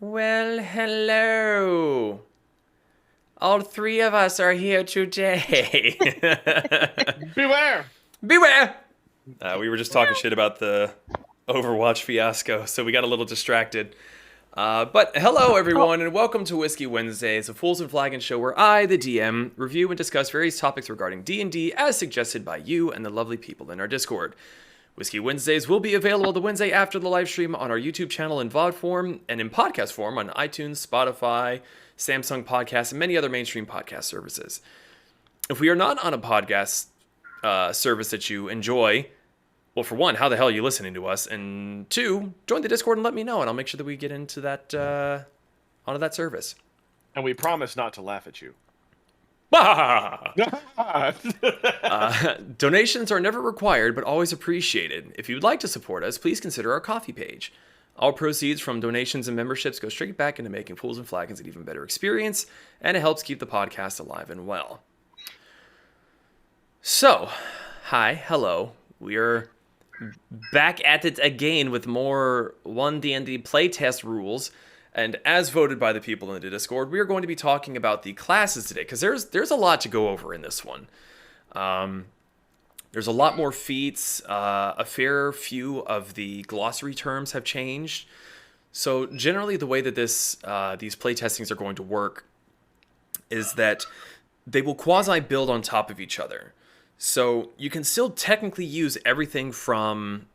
Well, hello. All three of us are here today. Beware! Beware! We were just talking shit about the Overwatch fiasco, so we got a little distracted. But hello, everyone, and welcome to Whiskey Wednesdays, a Fools and Flagons show where I, the DM, review and discuss various topics regarding D&D as suggested by you and the lovely people in our Discord. Whiskey Wednesdays will be available the Wednesday after the live stream on our YouTube channel in VOD form and in podcast form on iTunes, Spotify, Samsung Podcasts, and many other mainstream podcast services. If we are not on a podcast service that you enjoy, well, for one, how the hell are you listening to us? And two, join the Discord and let me know, and I'll make sure that we get into that onto that service. And we promise not to laugh at you. Donations are never required, but always appreciated. If you would like to support us, please consider our coffee page. All proceeds from donations and memberships go straight back into making Fools and Flagons an even better experience, and it helps keep the podcast alive and well. So, hi, hello. We are back at it again with more OneD&D Playtest rules. And as voted by the people in the Discord, we are going to be talking about the classes today, because there's a lot to go over in this one. There's a lot more feats. A fair few of the glossary terms have changed. So generally, the way that these playtestings are going to work is that they will quasi-build on top of each other. So you can still technically use everything from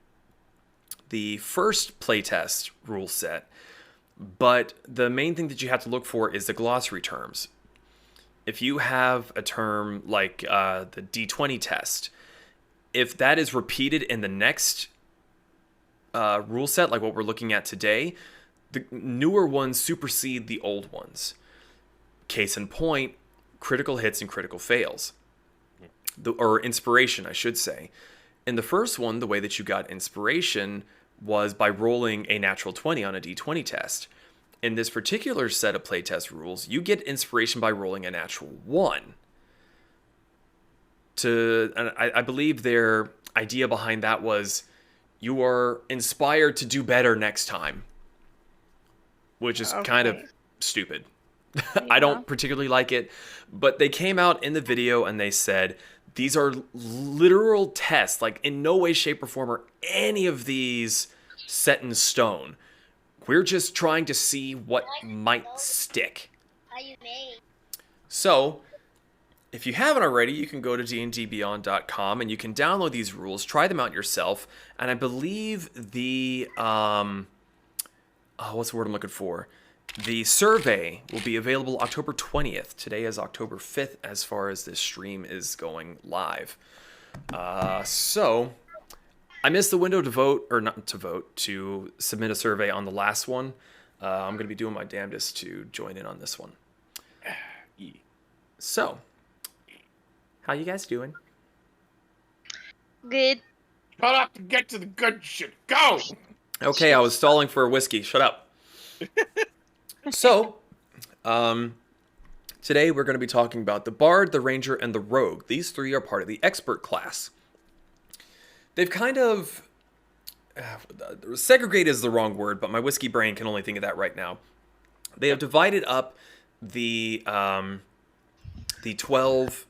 the first playtest rule set, but the main thing that you have to look for is the glossary terms. If you have a term like the D20 test, if that is repeated in the next rule set, like what we're looking at today, the newer ones supersede the old ones. Case in point, critical hits and critical fails. Or inspiration, I should say. In the first one, the way that you got inspiration was by rolling a natural 20 on a D20 test. In this particular set of playtest rules, you get inspiration by rolling a natural 1. And I believe their idea behind that was you are inspired to do better next time, which is kind of stupid. Yeah. I don't particularly like it, but they came out in the video and they said, these are literal tests, like in no way, shape, or form are any of these set in stone. We're just trying to see what might stick. So, if you haven't already, you can go to dndbeyond.com and you can download these rules, try them out yourself, and I believe the, what's the word I'm looking for? The survey will be available October 20th. Today is October 5th as far as this stream is going live. So, I missed the window to vote, or not to vote, to submit a survey on the last one. I'm going to be doing my damnedest to join in on this one. So, how you guys doing? Good. Shut up and get to the good shit. Go! Okay, I was stalling for a whiskey. Shut up. So, today we're going to be talking about the Bard, the Ranger, and the Rogue. These three are part of the Expert class. They've kind of... segregate is the wrong word, but my whiskey brain can only think of that right now. They have divided up the 12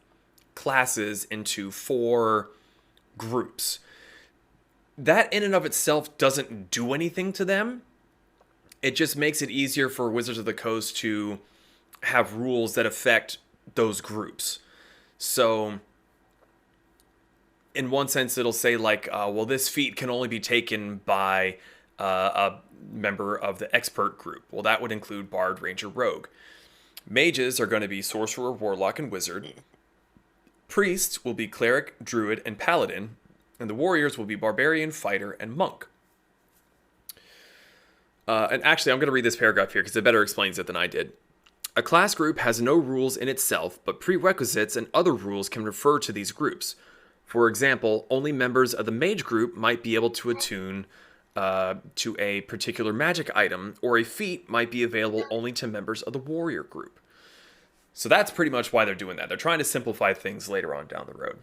classes into 4 groups. That in and of itself doesn't do anything to them. It just makes it easier for Wizards of the Coast to have rules that affect those groups. So, in one sense, it'll say like, well, this feat can only be taken by a member of the expert group. Well, that would include Bard, Ranger, Rogue. Mages are going to be Sorcerer, Warlock, and Wizard. Priests will be Cleric, Druid, and Paladin. And the Warriors will be Barbarian, Fighter, and Monk. And actually, I'm going to read this paragraph here because it better explains it than I did. A class group has no rules in itself, but prerequisites and other rules can refer to these groups. For example, only members of the mage group might be able to attune to a particular magic item, or a feat might be available only to members of the warrior group. So that's pretty much why they're doing that. They're trying to simplify things later on down the road.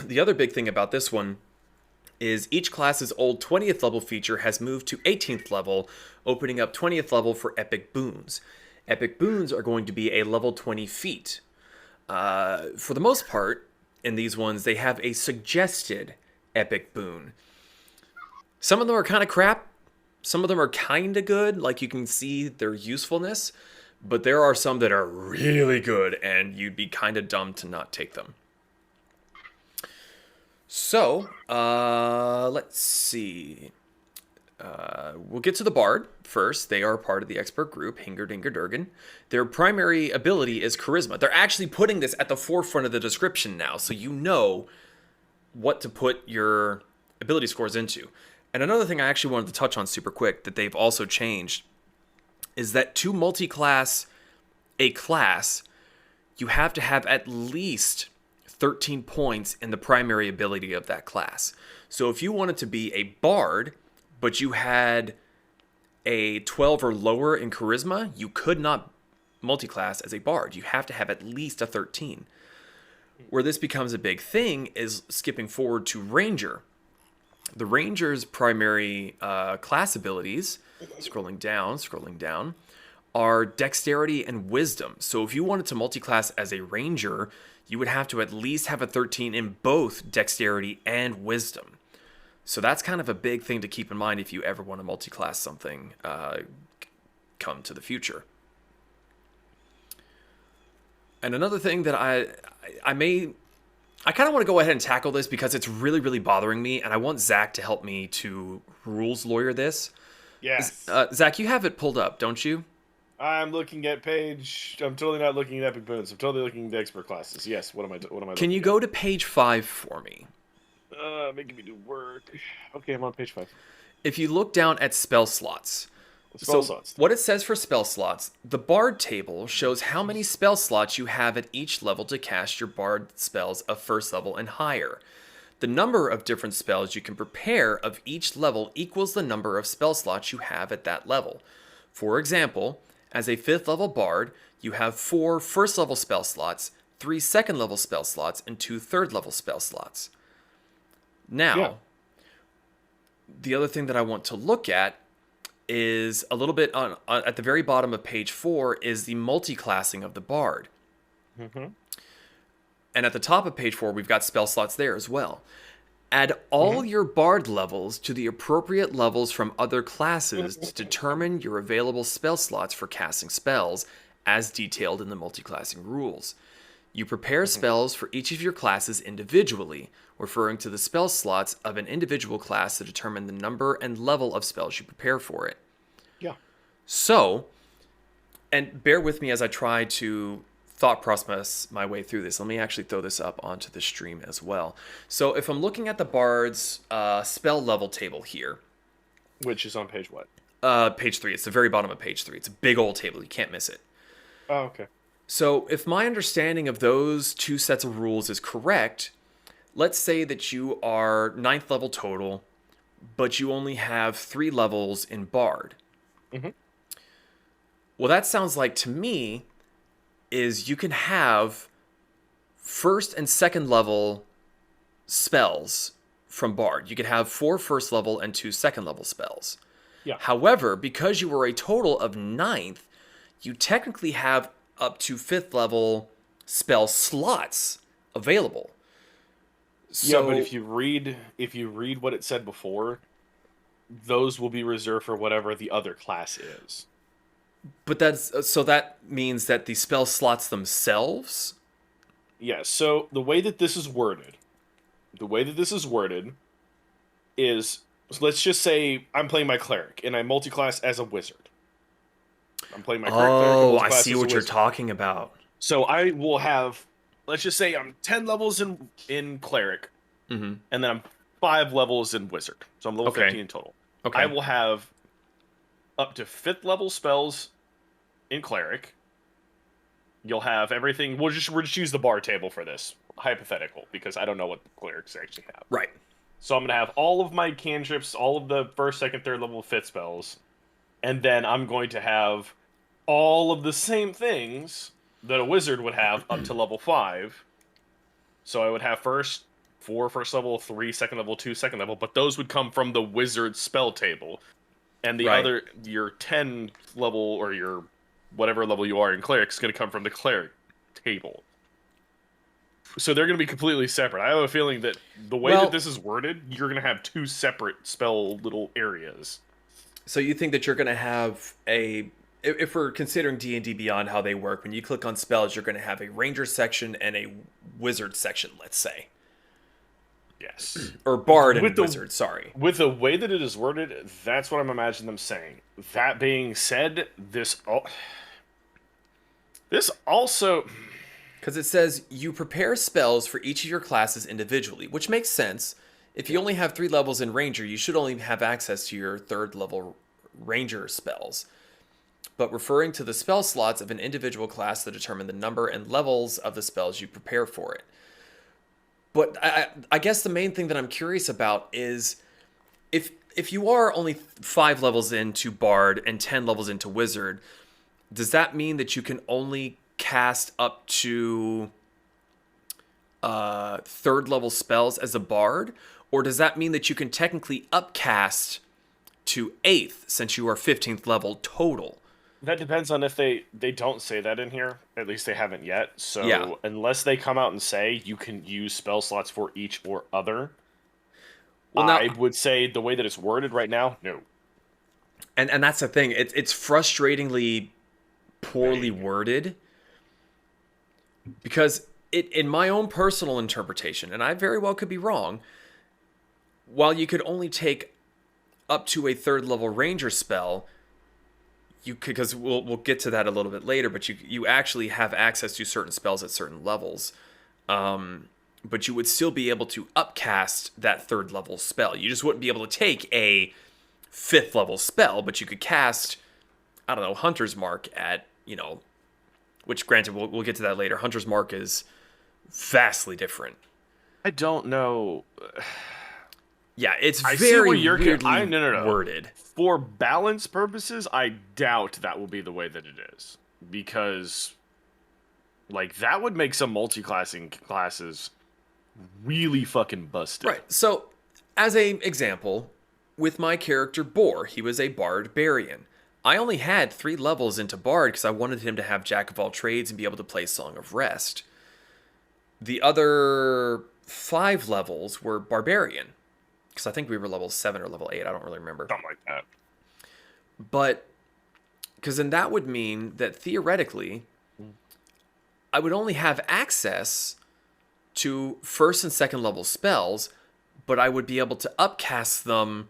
The other big thing about this one is each class's old 20th level feature has moved to 18th level, opening up 20th level for epic boons. Epic boons are going to be a level 20 feat. For the most part, in these ones, they have a suggested epic boon. Some of them are kind of crap. Some of them are kind of good, like you can see their usefulness. But there are some that are really good, and you'd be kind of dumb to not take them. So, let's see. We'll get to the Bard first. They are part of the expert group, Hinger Dinger Durgan. Their primary ability is Charisma. They're actually putting this at the forefront of the description now, so you know what to put your ability scores into. And another thing I actually wanted to touch on super quick that they've also changed is that to multi-class a class, you have to have at least 13 points in the primary ability of that class. So if you wanted to be a bard, but you had a 12 or lower in charisma, you could not multi-class as a bard. You have to have at least a 13. Where this becomes a big thing is skipping forward to ranger. The ranger's primary class abilities, scrolling down, are dexterity and wisdom. So if you wanted to multi-class as a ranger, you would have to at least have a 13 in both dexterity and wisdom. So that's kind of a big thing to keep in mind if you ever want to multi-class something come to the future. And another thing that I kind of want to go ahead and tackle this because it's really, really bothering me, and I want Zach to help me to rules lawyer this. Yes. Zach, you have it pulled up, don't you? I'm looking at page. I'm totally not looking at epic boons. I'm totally looking at the expert classes. Yes. What am I? Can you go to page 5 for me? Making me do work. Okay, I'm on page 5. If you look down at spell slots. What it says for spell slots, the Bard table shows how many spell slots you have at each level to cast your Bard spells of first level and higher. The number of different spells you can prepare of each level equals the number of spell slots you have at that level. For example, as a 5th level Bard, you have 4 first level spell slots, 3 second level spell slots, and 2 third level spell slots. Now, the other thing that I want to look at is a little bit at the very bottom of page 4 is the multi-classing of the Bard. Mm-hmm. And at the top of page 4, we've got spell slots there as well. Add all your Bard levels to the appropriate levels from other classes to determine your available spell slots for casting spells, as detailed in the multi-classing rules. You prepare spells for each of your classes individually, referring to the spell slots of an individual class to determine the number and level of spells you prepare for it. Yeah. So, and bear with me as I try to thought process my way through this. Let me actually throw this up onto the stream as well. So if I'm looking at the Bard's spell level table here. Which is on page what? Page 3. It's the very bottom of page 3. It's a big old table. You can't miss it. Oh, okay. So if my understanding of those two sets of rules is correct, let's say that you are 9th level total, but you only have 3 levels in Bard. Mm-hmm. Well, that sounds like to me is you can have 1st and 2nd level spells from Bard. You could have 4 first level and 2 second level spells. Yeah. However, because you were a total of 9th, you technically have up to 5th level spell slots available. So, yeah, but if you read what it said before, those will be reserved for whatever the other class is. But that means that the spell slots themselves. Yeah. So the way that this is worded is, let's just say I'm playing my cleric and I multi-class as a wizard. I'm playing my cleric. Oh, I see what you're talking about. So I will have, let's just say I'm 10 levels in cleric, and then I'm 5 levels in wizard. So I'm level 15 in total. Okay. I will have up to 5th level spells in cleric. You'll have everything. We'll just use the bar table for this hypothetical because I don't know what the clerics actually have. Right. So I'm gonna have all of my cantrips, all of the 1st, 2nd, 3rd level fit spells, and then I'm going to have all of the same things that a wizard would have up to level 5. So I would have 1st, 4 first level, 3 second level, 2 second level, but those would come from the wizard spell table. And the Right. other, your 10 level or your whatever level you are in cleric is going to come from the cleric table. So they're going to be completely separate. I have a feeling that the way Well, that this is worded, you're going to have 2 separate spell little areas. so you think that you're going to have a, if we're considering D&D Beyond how they work, when you click on spells, you're going to have a ranger section and a wizard section, let's say. Yes. Or bard and With the- wizard, sorry. With the way that it is worded, that's what I'm imagining them saying. That being said, this also... Because it says you prepare spells for each of your classes individually, which makes sense. If you only have 3 levels in Ranger, you should only have access to your 3rd level Ranger spells. But referring to the spell slots of an individual class that determine the number and levels of the spells you prepare for it. But I guess the main thing that I'm curious about is if you are only 5 levels into Bard and 10 levels into Wizard, does that mean that you can only cast up to 3rd level spells as a Bard? Or does that mean that you can technically upcast to 8th since you are 15th level total? That depends on if they don't say that in here. At least they haven't yet. So Yeah. unless they come out and say you can use spell slots for each or other, Well, now, I would say the way that it's worded right now, no. and that's the thing. It's frustratingly poorly worded because in my own personal interpretation, and I very well could be wrong, while you could only take up to a 3rd level ranger spell, you could, because we'll get to that a little bit later, but you actually have access to certain spells at certain levels. But you would still be able to upcast that 3rd level spell. You just wouldn't be able to take a 5th level spell, but you could cast, I don't know, Hunter's Mark at, which granted, we'll get to that later. Hunter's Mark is vastly different. I don't know. Yeah, it's I see very where you're weirdly no. worded. For balance purposes, I doubt that will be the way that it is. Because, that would make some multi-classing classes really fucking busted. Right. So, as an example, with my character Boar, he was a Barbarian. I only had 3 levels into Bard because I wanted him to have Jack of all trades and be able to play Song of Rest. The other 5 levels were Barbarian. Because I think we were level 7 or level 8. I don't really remember. Something like that. But, because then that would mean that theoretically, I would only have access to 1st and 2nd level spells, but I would be able to upcast them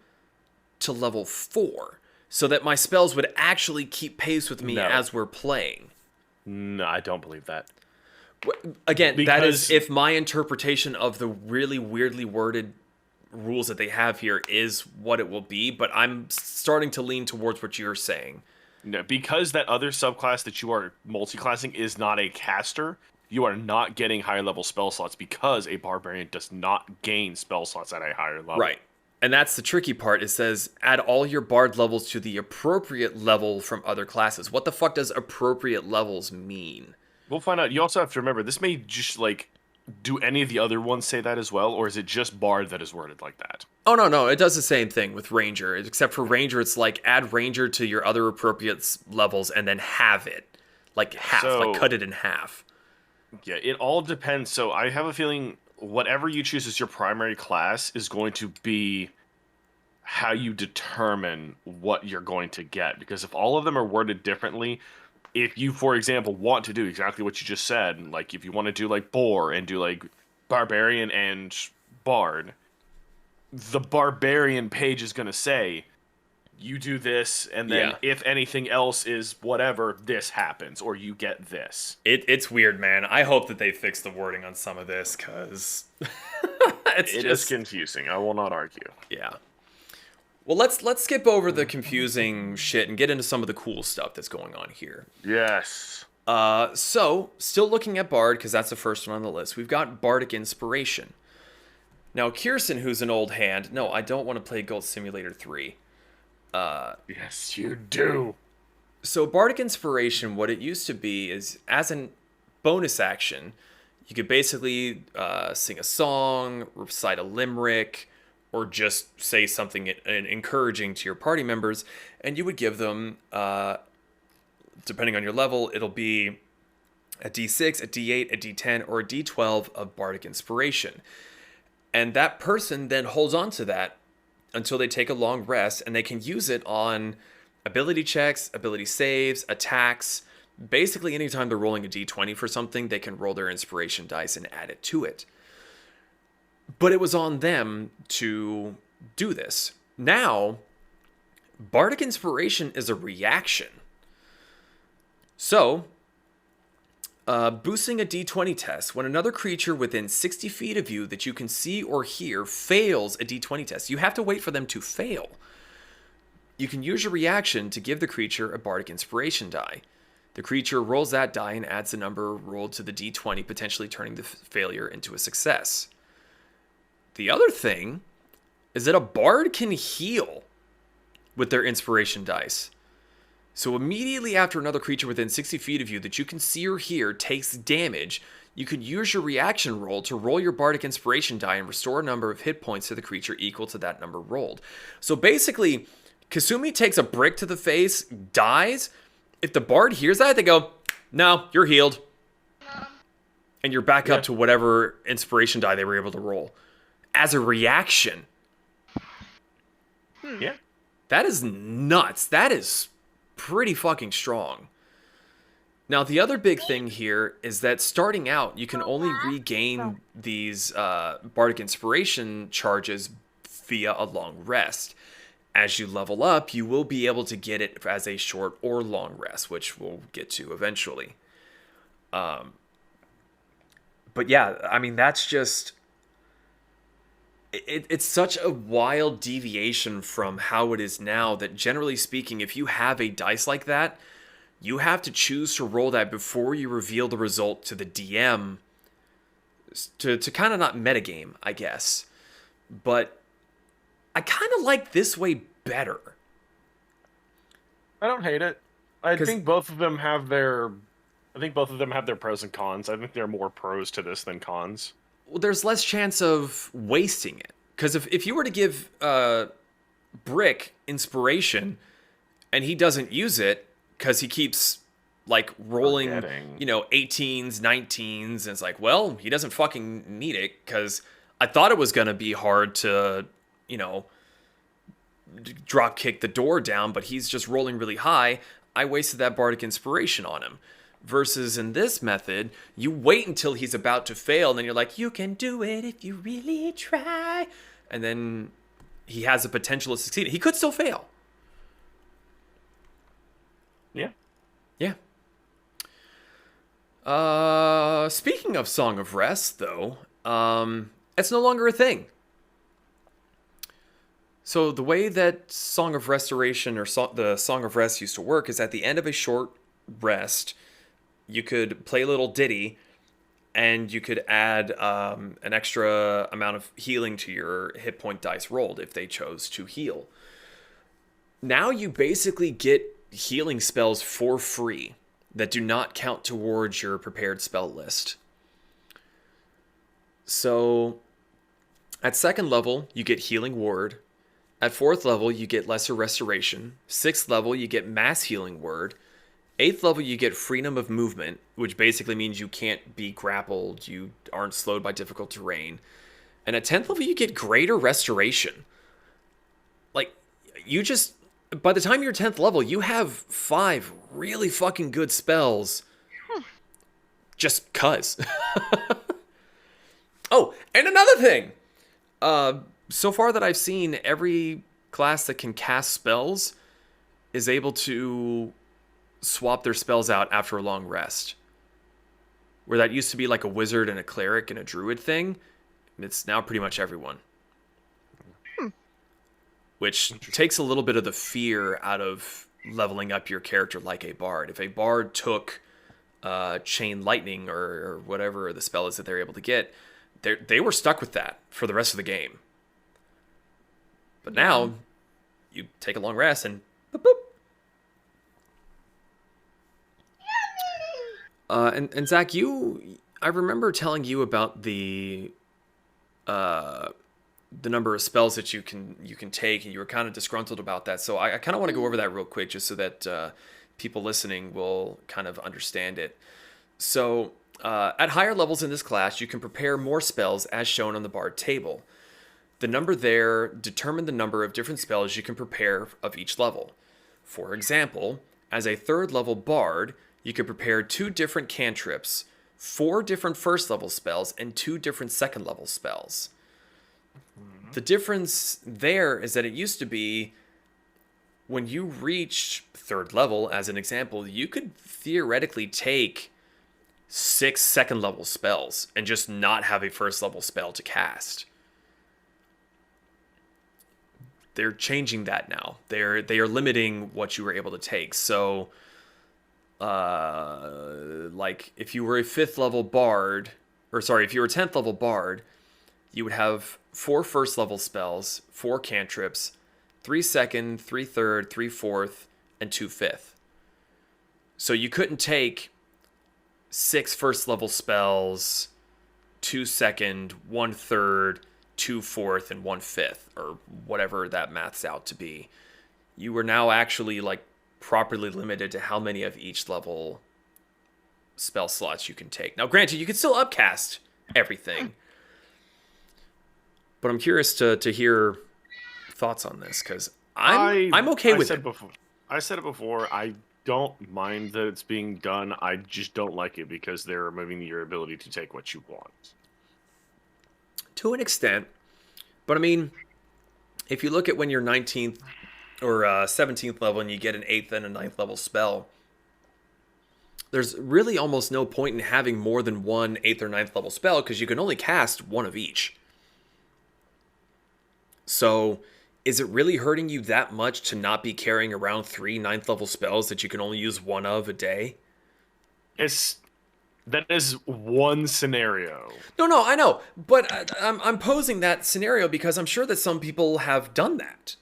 to level 4. So that my spells would actually keep pace with me as we're playing. No, I don't believe that. Again, Because... that is if my interpretation of the really weirdly worded rules that they have here is what it will be, but I'm starting to lean towards what you're saying. No, because that other subclass that you are multi-classing is not a caster, you are not getting higher level spell slots because a barbarian does not gain spell slots at a higher level. Right. And that's the tricky part. It says add all your bard levels to the appropriate level from other classes. What the fuck does appropriate levels mean? We'll find out. You also have to remember, this may just, do any of the other ones say that as well, or is it just Bard that is worded like that? Oh, no. It does the same thing with Ranger. Except for Ranger, it's add Ranger to your other appropriate levels and then have it. Cut it in half. Yeah, it all depends. So I have a feeling whatever you choose as your primary class is going to be how you determine what you're going to get. Because if all of them are worded differently, if you, for example, want to do exactly what you just said, if you want to do Boar and do Barbarian and Bard, the Barbarian page is going to say, you do this, and then if anything else is whatever, this happens, or you get this. It's weird, man. I hope that they fix the wording on some of this, because it is confusing. I will not argue. Yeah. Well, let's skip over the confusing shit and get into some of the cool stuff that's going on here. Yes. So, still looking at Bard, because that's the first one on the list, we've got Bardic Inspiration. Now, Kirsten, who's an old hand, no, I don't want to play Goat Simulator 3. Yes, you do. So Bardic Inspiration, what it used to be is, as a bonus action, You could basically sing a song, recite a limerick, or just say something encouraging to your party members, and you would give them, depending on your level, it'll be a D6, a D8, a D10, or a D12 of Bardic Inspiration. And that person then holds on to that until they take a long rest, and they can use it on ability checks, ability saves, attacks. Basically, anytime they're rolling a D20 for something, they can roll their inspiration dice and add it to it. But it was on them to do this. Now, Bardic Inspiration is a reaction. So, boosting a D20 test. When another creature within 60 feet of you that you can see or hear fails a D20 test, you have to wait for them to fail. You can use your reaction to give the creature a Bardic Inspiration die. The creature rolls that die and adds the number rolled to the D20, potentially turning the failure into a success. The other thing is that a bard can heal with their inspiration dice. So immediately after another creature within 60 feet of you that you can see or hear takes damage, you can use your reaction roll to roll your Bardic Inspiration die and restore a number of hit points to the creature equal to that number rolled. So basically, Kasumi takes a brick to the face, dies. If the bard hears that, they go, no, you're healed. And you're back up to whatever inspiration die they were able to roll. As a reaction. Yeah. That is nuts. That is pretty fucking strong. Now, the other big thing here is that starting out, you can only regain these Bardic Inspiration charges via a long rest. As you level up, you will be able to get it as a short or long rest, which we'll get to eventually. But yeah, I mean, that's just... It's such a wild deviation from how it is now that, generally speaking, if you have a dice like that, you have to choose to roll that before you reveal the result to the DM to kind of not metagame, I guess. But I kind of like this way better. I don't hate it. I think both of them have their pros and cons. I think there are more pros to this than cons. Well, there's less chance of wasting it. Because if you were to give Brick inspiration and he doesn't use it because he keeps like rolling, 18s, 19s, and it's like, well, he doesn't fucking need it because I thought it was going to be hard to, drop kick the door down, but he's just rolling really high. I wasted that Bardic Inspiration on him. Versus in this method, you wait until he's about to fail, and then you're like, you can do it if you really try. And then he has the potential to succeed. He could still fail. Yeah. Yeah. Speaking of Song of Rest, though, it's no longer a thing. So the way that Song of Restoration or the Song of Rest used to work is at the end of a short rest, you could play a little ditty, and you could add an extra amount of healing to your hit point dice rolled if they chose to heal. Now you basically get healing spells for free that do not count towards your prepared spell list. So at 2nd level, you get Healing Word. At 4th level, you get Lesser Restoration. 6th level, you get Mass Healing Word. 8th level, you get Freedom of Movement, which basically means you can't be grappled, you aren't slowed by difficult terrain. And at 10th level, you get Greater Restoration. Like, by the time you're 10th level, you have 5 really fucking good spells. Just cuz. Oh, and another thing! So far that I've seen, every class that can cast spells is able to swap their spells out after a long rest. Where that used to be like a wizard and a cleric and a druid thing, it's now pretty much everyone. Which takes a little bit of the fear out of leveling up your character like a bard. If a bard took Chain Lightning or whatever the spell is that they're able to get, they were stuck with that for the rest of the game. But now, you take a long rest and boop, boop. And Zach, I remember telling you about the number of spells that you can take, and you were kind of disgruntled about that. So I kind of want to go over that real quick, just so that people listening will kind of understand it. So at higher levels in this class, you can prepare more spells as shown on the Bard table. The number there determine the number of different spells you can prepare of each level. For example, as a 3rd level Bard, you can prepare 2 different cantrips, 4 different 1st level spells, and 2 different 2nd level spells. The difference there is that it used to be when you reached 3rd level, as an example, you could theoretically take 6 2nd level spells and just not have a 1st level spell to cast. They're changing that now. They are limiting what you were able to take. So, like if you were a 5th level Bard, if you were a 10th level Bard, you would have 4 1st level spells, 4 cantrips, 3 2nd, 3 3rd, 3 4th, and 2 5th. So you couldn't take 6 1st level spells, 2 2nd, 1 3rd, 2 4th, and 1 5th, or whatever that maths out to be. You were now actually like properly limited to how many of each level spell slots you can take. Now, granted, you can still upcast everything. But I'm curious to hear thoughts on this, because I'm okay with it. I said it before. I don't mind that it's being done. I just don't like it because they're removing your ability to take what you want. To an extent. But I mean, if you look at when you're 19th or 17th level and you get an 8th and a 9th level spell, there's really almost no point in having more than one 8th or 9th level spell, because you can only cast one of each. So, is it really hurting you that much to not be carrying around 3 9th level spells that you can only use one of a day? That is one scenario. No, I know, but I'm posing that scenario because I'm sure that some people have done that.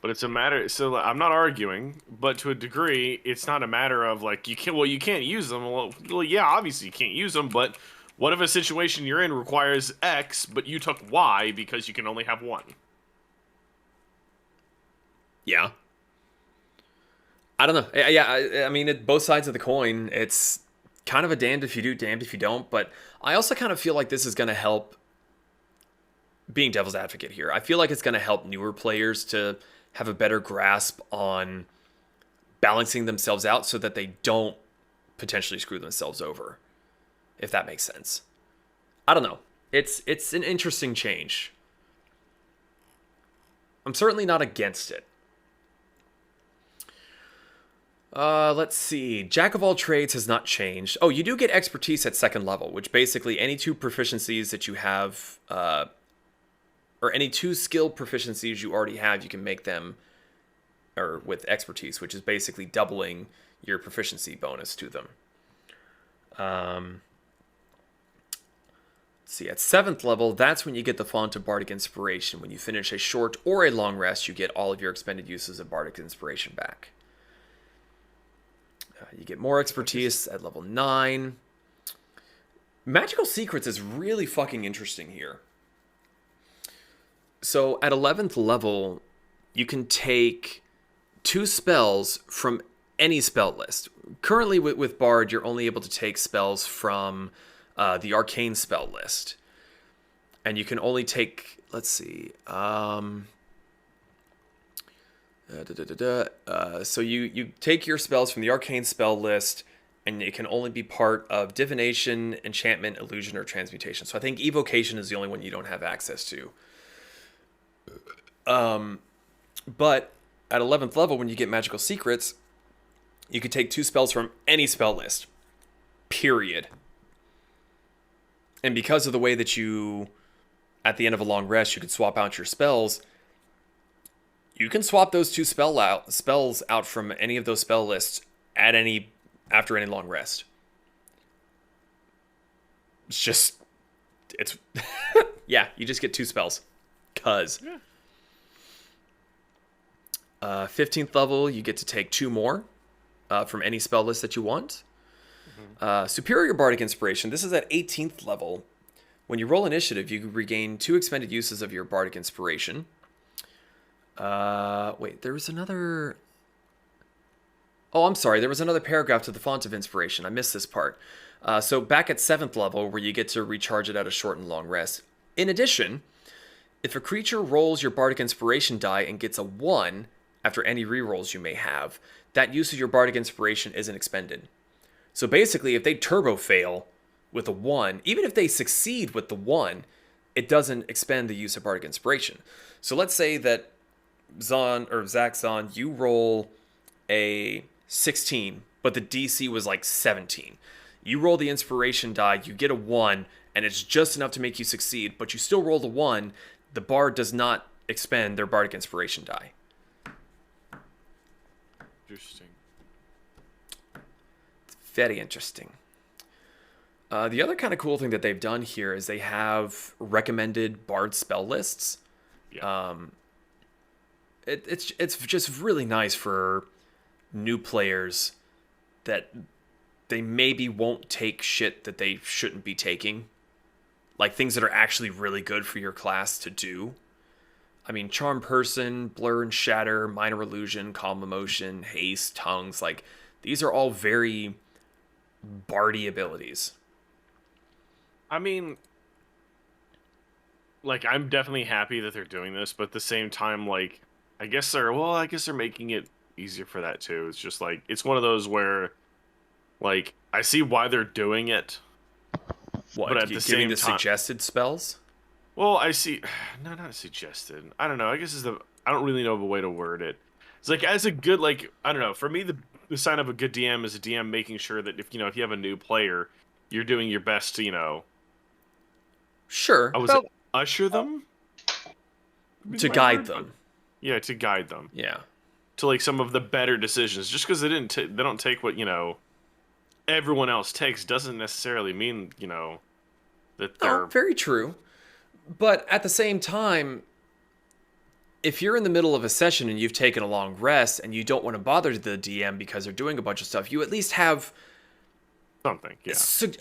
But it's a matter. So I'm not arguing, but to a degree, it's not a matter of like you can't use them. Well, yeah, obviously you can't use them, but what if a situation you're in requires X, but you took Y because you can only have one? Yeah. I don't know. Yeah, I mean, both sides of the coin. It's kind of a damned if you do, damned if you don't. But I also kind of feel like this is going to help, being devil's advocate here, I feel like it's going to help newer players to have a better grasp on balancing themselves out so that they don't potentially screw themselves over, if that makes sense. I don't know. It's an interesting change. I'm certainly not against it. Let's see. Jack of all trades has not changed. Oh, you do get expertise at 2nd level, which basically any 2 proficiencies that you have, or any 2 skill proficiencies you already have, you can make them, or with expertise, which is basically doubling your proficiency bonus to them. Let's see, at 7th level, that's when you get the font of Bardic Inspiration. When you finish a short or a long rest, you get all of your expended uses of Bardic Inspiration back. You get more expertise at level 9. Magical Secrets is really fucking interesting here. So at 11th level, you can take 2 spells from any spell list. Currently with Bard, you're only able to take spells from the Arcane spell list. And you can only take, let's see, so you take your spells from the Arcane spell list, and it can only be part of Divination, Enchantment, Illusion, or Transmutation. So I think Evocation is the only one you don't have access to. But at 11th level, when you get Magical Secrets, you can take 2 spells from any spell list. Period. And because of the way that you, at the end of a long rest, you can swap out your spells, you can swap those 2 spells out from any of those spell lists after any long rest. It's yeah, you just get 2 spells. 'Cause. Yeah. 15th level, you get to take 2 more from any spell list that you want. Superior Bardic Inspiration. This is at 18th level. When you roll initiative, you regain 2 expended uses of your Bardic Inspiration. Wait, there was another... Oh, I'm sorry. There was another paragraph to the Font of Inspiration. I missed this part. So back at 7th level, where you get to recharge it at a short and long rest. In addition, if a creature rolls your Bardic Inspiration die and gets a 1 after any rerolls you may have, that use of your Bardic Inspiration isn't expended. So basically, if they turbo fail with a 1, even if they succeed with the 1, it doesn't expend the use of Bardic Inspiration. So let's say that Zach, you roll a 16, but the DC was like 17. You roll the inspiration die, you get a 1, and it's just enough to make you succeed, but you still roll the 1, the bard does not expend their Bardic Inspiration die. Interesting. It's very interesting. The other kind of cool thing that they've done here is they have recommended bard spell lists. Yeah. It's just really nice for new players that they maybe won't take shit that they shouldn't be taking. Like things that are actually really good for your class to do. I mean, Charm Person, Blur and Shatter, Minor Illusion, Calm Emotion, Haste, Tongues, like these are all very bardy abilities. I mean, like, I'm definitely happy that they're doing this, but at the same time, like, I guess they're making it easier for that too. It's just like, it's one of those where, like, I see why they're doing it. What, but at the same the time, suggested spells? well, I see, no, not suggested. I don't know. I guess I don't really know of a way to word it. It's like, as a good, like, I don't know. For me, the sign of a good DM is a DM making sure that if you have a new player, you're doing your best to, Sure. Usher them? To guide them. Yeah, to guide them. Yeah. To, like, some of the better decisions. Just because they don't take what, everyone else takes doesn't necessarily mean, that they're... Oh, very true. But at the same time, if you're in the middle of a session and you've taken a long rest and you don't want to bother the DM because they're doing a bunch of stuff, you at least have something, yeah.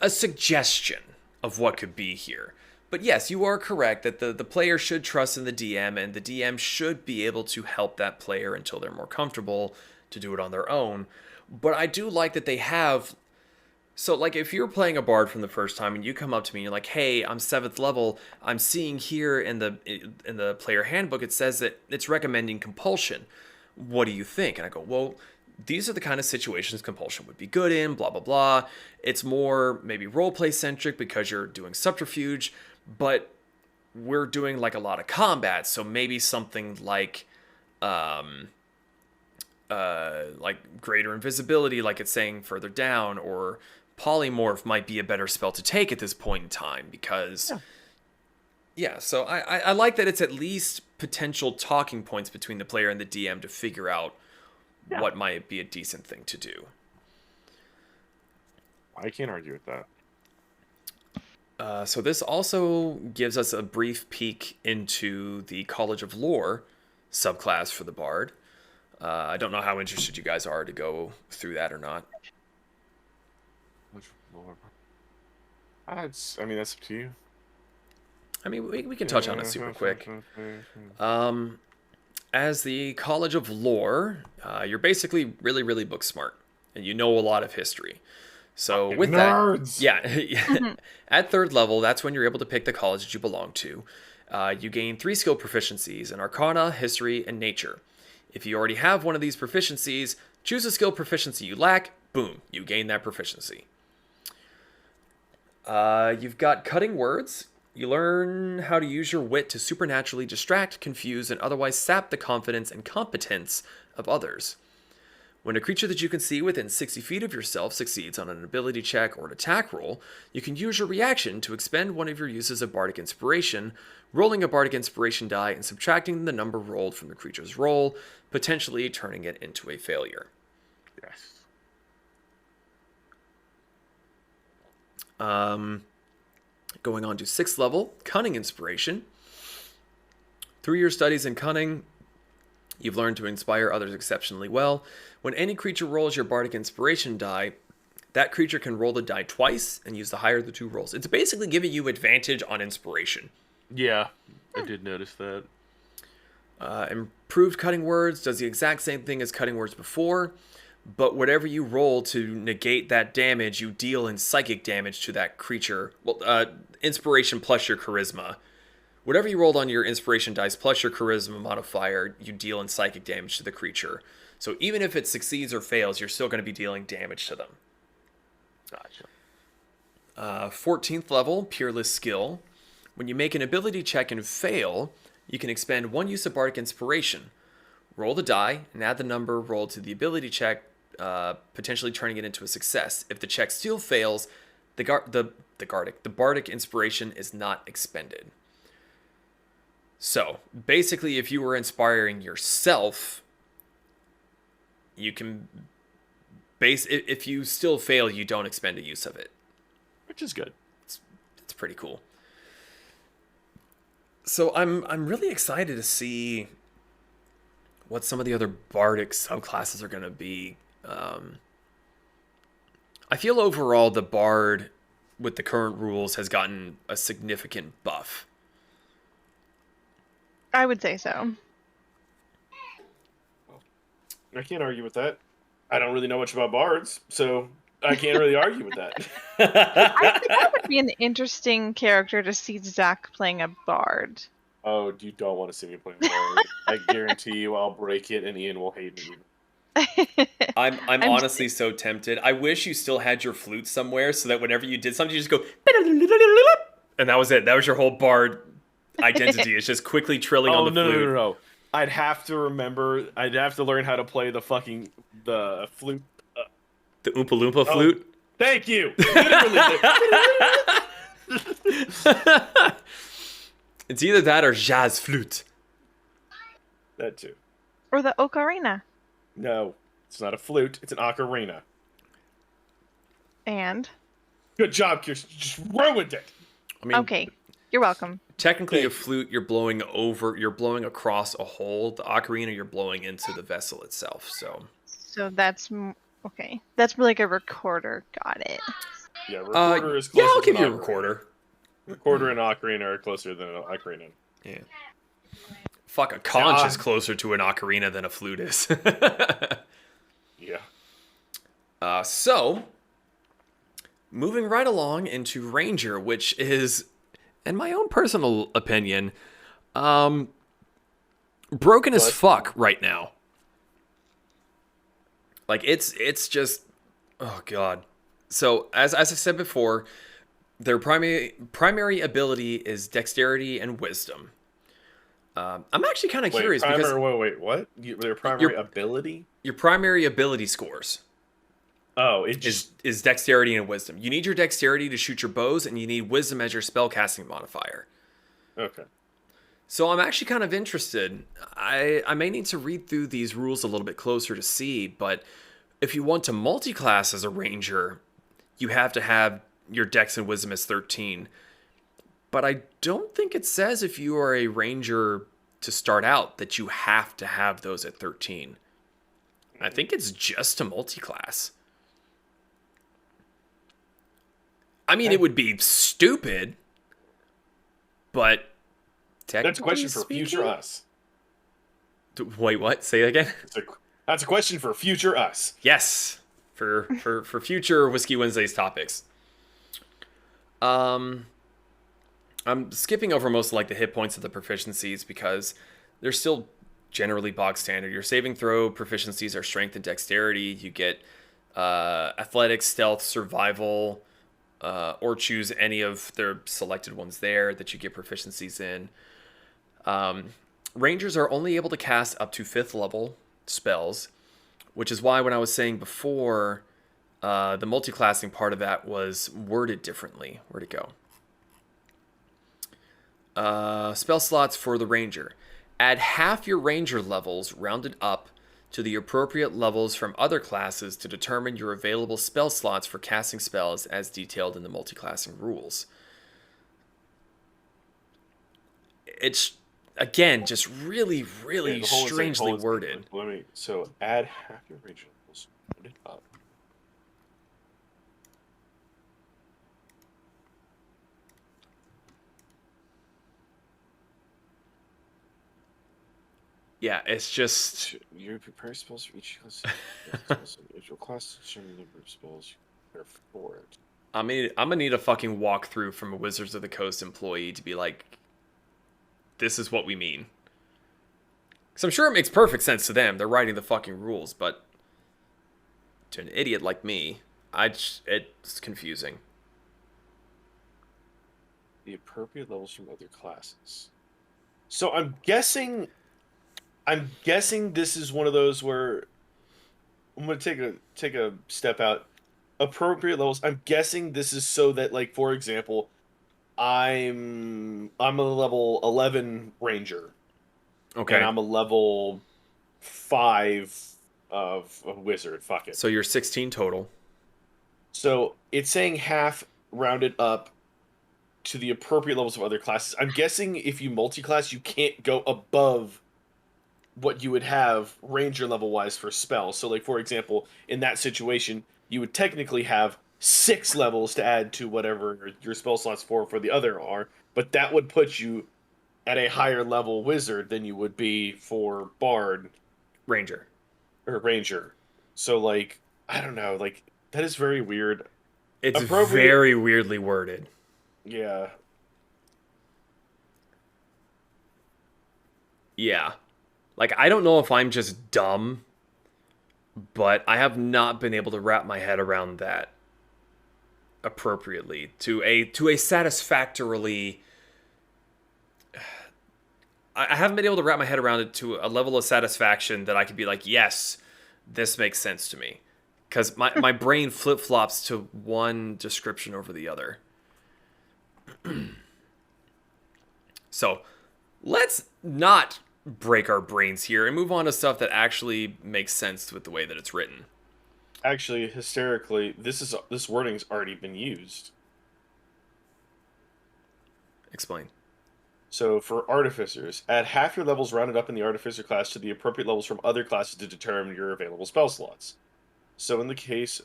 a suggestion of what could be here. But yes, you are correct that the player should trust in the DM, and the DM should be able to help that player until they're more comfortable to do it on their own. But I do like that they have... So, like, if you're playing a bard from the first time and you come up to me and you're like, hey, I'm 7th level, I'm seeing here in the player handbook, it says that it's recommending compulsion. What do you think? And I go, well, these are the kind of situations compulsion would be good in, blah, blah, blah. It's more maybe roleplay centric because you're doing subterfuge, but we're doing like a lot of combat. So maybe something like greater invisibility, like it's saying further down, or polymorph might be a better spell to take at this point in time because so I like that it's at least potential talking points between the player and the DM to figure out what might be a decent thing to do. I can't argue with that. So this also gives us a brief peek into the College of Lore subclass for the Bard. I don't know how interested you guys are to go through that or not. Which lore? That's up to you. I mean, we can touch on it super quick. As the College of Lore, you're basically really, really book smart, and you know a lot of history. So with nerds. that, at 3rd level, that's when you're able to pick the college that you belong to. You gain 3 skill proficiencies in Arcana, History, and Nature. If you already have one of these proficiencies, choose a skill proficiency you lack, boom, you gain that proficiency. You've got Cutting Words. You learn how to use your wit to supernaturally distract, confuse, and otherwise sap the confidence and competence of others. When a creature that you can see within 60 feet of yourself succeeds on an ability check or an attack roll, you can use your reaction to expend one of your uses of Bardic Inspiration, rolling a Bardic Inspiration die and subtracting the number rolled from the creature's roll, potentially turning it into a failure. Yes. Going on to 6th level, Cunning Inspiration. Through your studies in Cunning, you've learned to inspire others exceptionally well. When any creature rolls your Bardic Inspiration die, that creature can roll the die twice and use the higher of the 2 rolls. It's basically giving you advantage on inspiration. Yeah, I did notice that. Improved Cutting Words does the exact same thing as Cutting Words before, but whatever you roll to negate that damage, you deal in psychic damage to that creature. Well, inspiration plus your charisma. Whatever you rolled on your inspiration dice plus your charisma modifier, you deal in psychic damage to the creature. So even if it succeeds or fails, you're still going to be dealing damage to them. Gotcha. 14th level, Peerless Skill. When you make an ability check and fail, you can expend 1 use of Bardic Inspiration. Roll the die and add the number rolled to the ability check, potentially turning it into a success. If the check still fails, the Bardic Inspiration is not expended. So, basically, if you were inspiring yourself, you can if you still fail, you don't expend a use of it. Which is good. It's pretty cool. So I'm really excited to see what some of the other Bardic subclasses are going to be. I feel overall the Bard with the current rules has gotten a significant buff. I would say so. I can't argue with that. I don't really know much about bards, so I can't really argue with that. I think that would be an interesting character to see Zach playing a bard. Oh, you don't want to see me play bard. I guarantee you I'll break it and Ian will hate me. I'm honestly so tempted. I wish you still had your flute somewhere so that whenever you did something, you just go, and that was it. That was your whole Bard identity. It's just quickly trilling on the flute. No. I'd have to learn how to play the flute. The Oompa Loompa flute? Thank you! It's either that or jazz flute. That too. Or the ocarina. No, it's not a flute. It's an ocarina. And? Good job, Kirsten. Just ruined it. I mean, okay, you're welcome. Technically, a flute, you're blowing across a hole. The ocarina, you're blowing into the vessel itself. So that's okay. That's like a recorder. Got it. Yeah, recorder is closer. Yeah, I'll to give an you a ocarina. recorder. Recorder and ocarina are closer than an ocarina. Yeah. Fuck, a conch is closer to an ocarina than a flute is. Yeah. So, moving right along into Ranger, which is, in my own personal opinion, broken as fuck right now. Like, it's just, oh god. So, as I said before, their primary ability is Dexterity and Wisdom. I'm actually kind of curious because... Wait, what? Their primary ability? Your primary ability scores. Oh, is Dexterity and Wisdom. You need your Dexterity to shoot your bows, and you need Wisdom as your spellcasting modifier. Okay. So I'm actually kind of interested. I may need to read through these rules a little bit closer to see, but if you want to multi-class as a Ranger, you have to have your Dex and Wisdom as 13. But I don't think it says if you are a Ranger to start out that you have to have those at 13. I think it's just a multi-class. I mean, it would be stupid, but technically that's a question for future us. Wait, what? Say it again? That's a question for future us. Yes, for future Whiskey Wednesdays topics. I'm skipping over most of like the hit points of the proficiencies because they're still generally bog standard. Your saving throw proficiencies are strength and dexterity. You get athletics, stealth, survival, or choose any of their selected ones there that you get proficiencies in. Rangers are only able to cast up to 5th level spells, which is why when I was saying before, the multi-classing part of that was worded differently. Where'd it go? Spell slots for the Ranger. Add half your Ranger levels rounded up to the appropriate levels from other classes to determine your available spell slots for casting spells as detailed in the multi-classing rules. It's, again, just really, really strangely worded. So add half your Ranger levels rounded up. Yeah, it's just You prepare spells for each class. Spells for individual class. Determine the number of spells you prepare for it. I'm gonna need a fucking walkthrough from a Wizards of the Coast employee to be like, this is what we mean. Because I'm sure it makes perfect sense to them. They're writing the fucking rules, but to an idiot like me, it's confusing. The appropriate levels from other classes. So I'm guessing this is one of those where I'm gonna take a step out. Appropriate levels. I'm guessing this is so that, like, for example, I'm a level 11 ranger. Okay. And I'm a level 5 of a wizard. Fuck it. So you're 16 total. So it's saying half rounded up to the appropriate levels of other classes. I'm guessing if you multi-class, you can't go above what you would have ranger level wise for spells. So, like, for example, in that situation, you would technically have 6 levels to add to whatever your spell slots for the other are, but that would put you at a higher level wizard than you would be for bard Ranger. or ranger. So, like, I don't know, like, that is very weird. It's very weirdly worded. Yeah. Yeah. Like, I don't know if I'm just dumb, but I have not been able to wrap my head around that appropriately to a satisfactorily. I haven't been able to wrap my head around it to a level of satisfaction that I could be like, yes, this makes sense to me. Because my brain flip-flops to one description over the other. So, let's not break our brains here and move on to stuff that actually makes sense with the way that it's written. Actually, hysterically, this wording's already been used. Explain. So for artificers, add half your levels rounded up in the artificer class to the appropriate levels from other classes to determine your available spell slots. So in the case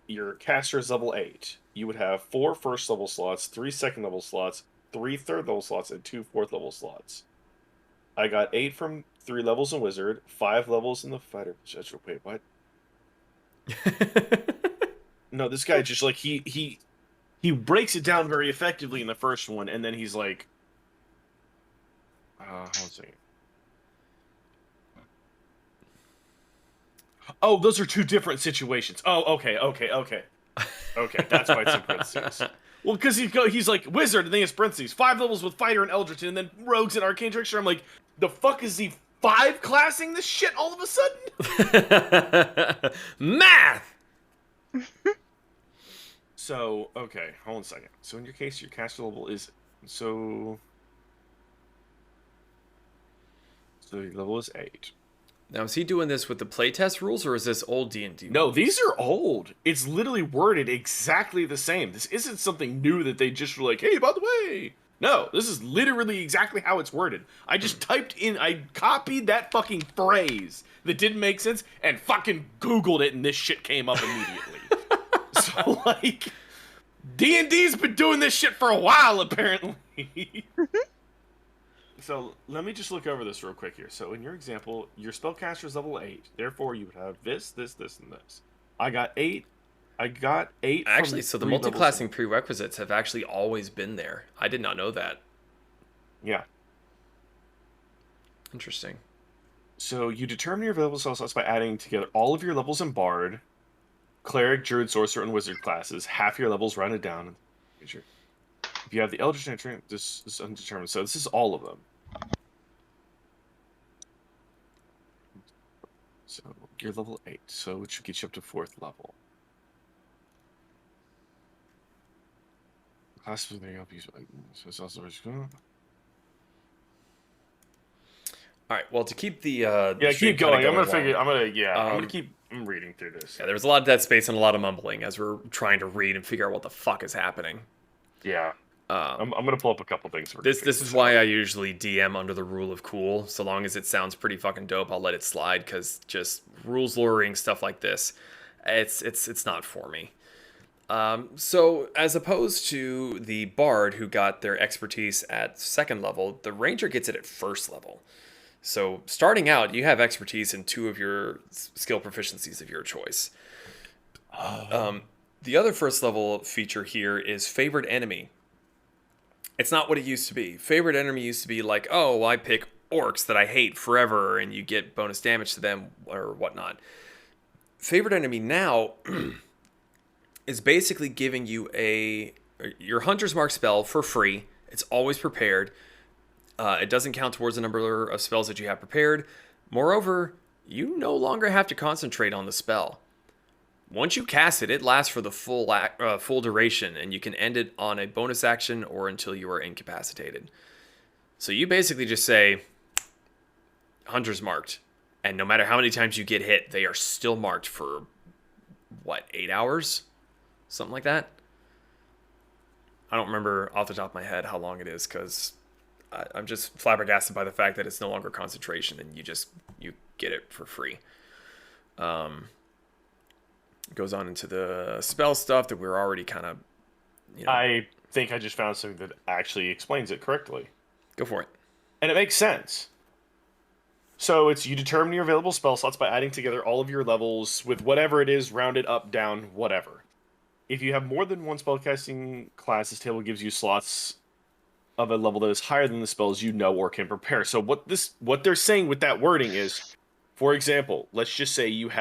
your caster is level 8, you would have 4 first level slots, 3 second level slots, 3 third level slots, and 2 fourth level slots. I got 8 from 3 levels in wizard, 5 levels in the fighter. Wait, what? No, this guy just, like, he breaks it down very effectively in the first one, and then he's like, hold on a second. Oh, those are 2 different situations. Oh, okay. Okay, that's why it's in parentheses. Well, because he's like wizard, and then he has parentheses 5 levels with fighter and eldritch, and then rogues and arcane trickster. I'm like, the fuck is he 5 classing this shit all of a sudden? Math. So, okay, hold on a second. So in your case, your caster level is so your level is 8. Now, is he doing this with the playtest rules, or is this old D&D? No, these are old. It's literally worded exactly the same. This isn't something new that they just were like, hey, by the way. No, this is literally exactly how it's worded. I just I copied that fucking phrase that didn't make sense and fucking Googled it, and this shit came up immediately. So, like, D&D's been doing this shit for a while, apparently. So, let me just look over this real quick here. So, in your example, your spellcaster is level 8. Therefore, you would have this, and this. I got 8. Actually, so the multi-classing prerequisites have actually always been there. I did not know that. Yeah. Interesting. So, you determine your available spell slots by adding together all of your levels in Bard, Cleric, Druid, Sorcerer, and Wizard classes. Half your levels rounded down. If you have the Eldritch Entry, this is undetermined. So this is all of them. So you're level 8, so it should get you up to 4th level. Class of the help you. So it's also all right. Well, to keep the keep going. I'm gonna keep I'm reading through this. Yeah, there was a lot of dead space and a lot of mumbling as we're trying to read and figure out what the fuck is happening. Yeah. I'm gonna pull up a couple things. This is why I usually DM under the rule of cool. So long as it sounds pretty fucking dope, I'll let it slide. Because just rules luring stuff like this, it's not for me. So as opposed to the bard who got their expertise at 2nd level, the ranger gets it at 1st level. So starting out, you have expertise in 2 of your skill proficiencies of your choice. The other first level feature here is Favorite Enemy. It's not what it used to be. Favorite Enemy used to be like, oh, I pick orcs that I hate forever, and you get bonus damage to them or whatnot. Favorite Enemy now is basically giving you your Hunter's Mark spell for free. It's always prepared. It doesn't count towards the number of spells that you have prepared. Moreover, you no longer have to concentrate on the spell. Once you cast it, it lasts for the full duration, and you can end it on a bonus action or until you are incapacitated. So you basically just say, Hunter's marked. And no matter how many times you get hit, they are still marked for, 8 hours? Something like that? I don't remember off the top of my head how long it is, because I'm just flabbergasted by the fact that it's no longer concentration, and you get it for free. It goes on into the spell stuff that we're already kind of, I think I just found something that actually explains it correctly. Go for it. And it makes sense. So it's you determine your available spell slots by adding together all of your levels with whatever it is, rounded up, down, whatever. If you have more than one spellcasting class, this table gives you slots of a level that is higher than the spells you know or can prepare. So what they're saying with that wording is, for example, let's just say you're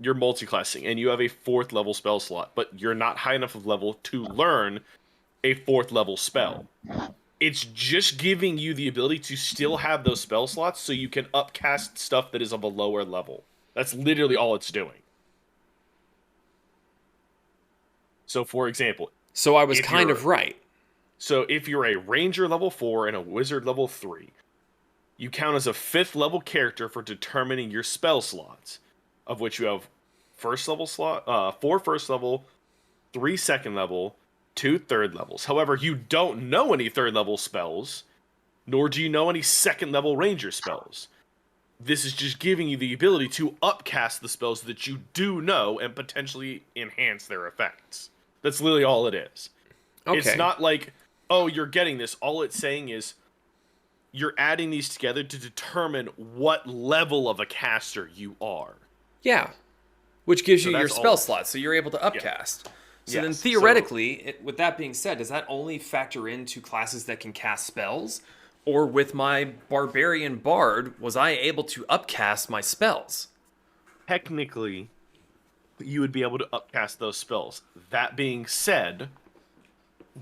multiclassing and you have a 4th level spell slot, but you're not high enough of level to learn a 4th level spell. It's just giving you the ability to still have those spell slots so you can upcast stuff that is of a lower level. That's literally all it's doing. So, for example... So I was kind of right. So if you're a ranger level 4 and a wizard level 3, you count as a 5th level character for determining your spell slots, of which you have 4 first level, 3 second level, 2 third levels. However, you don't know any 3rd level spells, nor do you know any 2nd level ranger spells. This is just giving you the ability to upcast the spells that you do know and potentially enhance their effects. That's literally all it is. Okay. It's not like, oh, you're getting this. All it's saying is you're adding these together to determine what level of a caster you are. Yeah. Which gives So you your that's spell all. slots, so you're able to upcast. So then Yes, theoretically, with that being said, does that only factor into classes that can cast spells? Or with my Barbarian Bard, was I able to upcast my spells? Technically, you would be able to upcast those spells. That being said,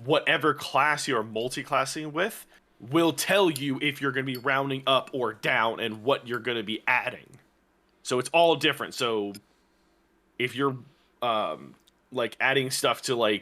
whatever class you're multi-classing with will tell you if you're going to be rounding up or down and what you're going to be adding. So it's all different. So if you're adding stuff to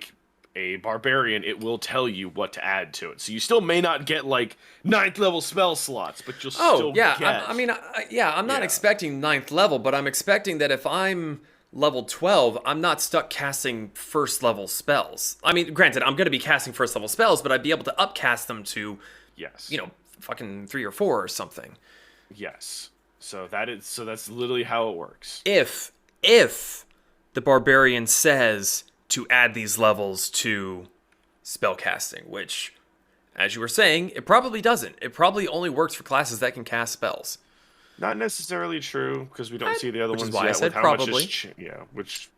a barbarian, it will tell you what to add to it. So you still may not get 9th level spell slots, but you'll still get... I'm not expecting 9th level, but I'm expecting that if I'm level 12, I'm not stuck casting 1st level spells. I mean, granted, I'm going to be casting 1st level spells, but I'd be able to upcast them to, Yes. fucking 3 or 4 or something. Yes. So that's literally how it works. If the barbarian says to add these levels to spellcasting, which, as you were saying, it probably doesn't. It probably only works for classes that can cast spells. Not necessarily true, because we don't see the other which ones is why yet. I said with how probably. Much which,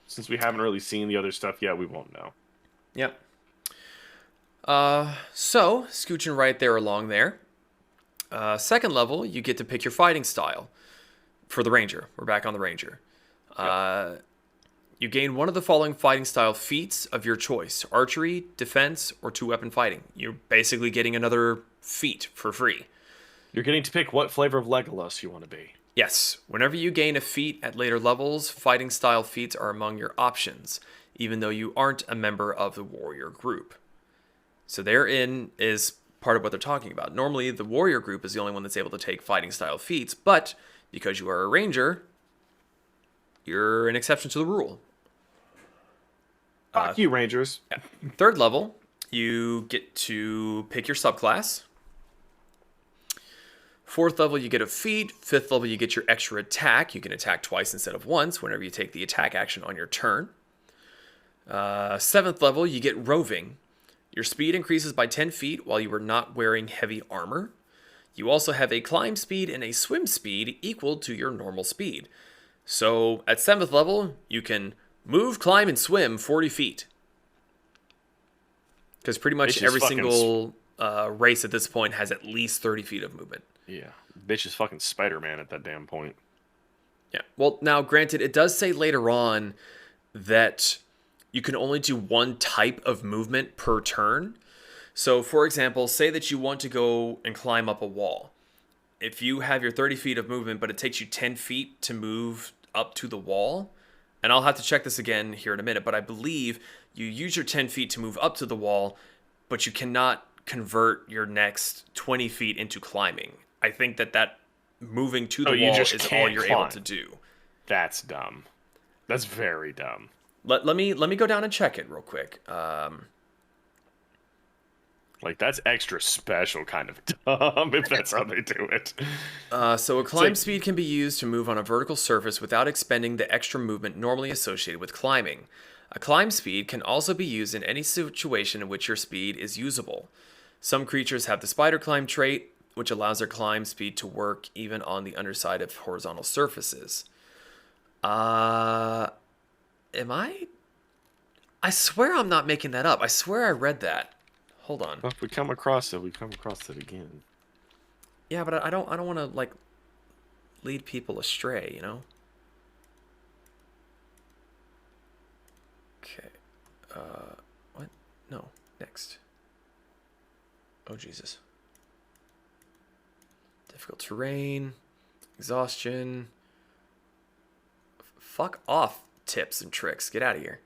since we haven't really seen the other stuff yet, we won't know. Yep. So, scooching right there along there. 2nd level, you get to pick your fighting style for the ranger. We're back on the ranger. You gain one of the following fighting style feats of your choice: archery, defense, or 2-weapon fighting. You're basically getting another feat for free. You're getting to pick what flavor of Legolas you want to be. Yes, whenever you gain a feat at later levels, fighting style feats are among your options, even though you aren't a member of the warrior group. So therein is part of what they're talking about. Normally, the warrior group is the only one that's able to take fighting style feats, but because you are a ranger, you're an exception to the rule. Fuck you, Rangers. 3rd level, you get to pick your subclass. 4th level, you get a feat. 5th level, you get your extra attack. You can attack twice instead of once whenever you take the attack action on your turn. 7th level, you get roving. Your speed increases by 10 feet while you are not wearing heavy armor. You also have a climb speed and a swim speed equal to your normal speed. So at 7th level, you can move, climb, and swim 40 feet. Because pretty much every single race at this point has at least 30 feet of movement. Yeah. Bitch is fucking Spider-Man at that damn point. Yeah. Well, now, granted, it does say later on that you can only do one type of movement per turn. So, for example, say that you want to go and climb up a wall. If you have your 30 feet of movement, but it takes you 10 feet to move up to the wall, and I'll have to check this again here in a minute, but I believe you use your 10 feet to move up to the wall, but you cannot convert your next 20 feet into climbing. I think that moving to the wall is all you're able to do. That's dumb. That's very dumb. Let me go down and check it real quick. Like, that's extra special kind of dumb if that's how they do it. So a climb speed can be used to move on a vertical surface without expending the extra movement normally associated with climbing. A climb speed can also be used in any situation in which your speed is usable. Some creatures have the spider climb trait, which allows their climb speed to work even on the underside of horizontal surfaces. Am I? I swear I'm not making that up. I swear I read that. Hold on. Well, if we come across it, we come across it again. Yeah, but I don't want to like lead people astray, you know? Okay. What? No. Next. Oh, Jesus. Difficult terrain. Exhaustion. Fuck off, tips and tricks. Get out of here.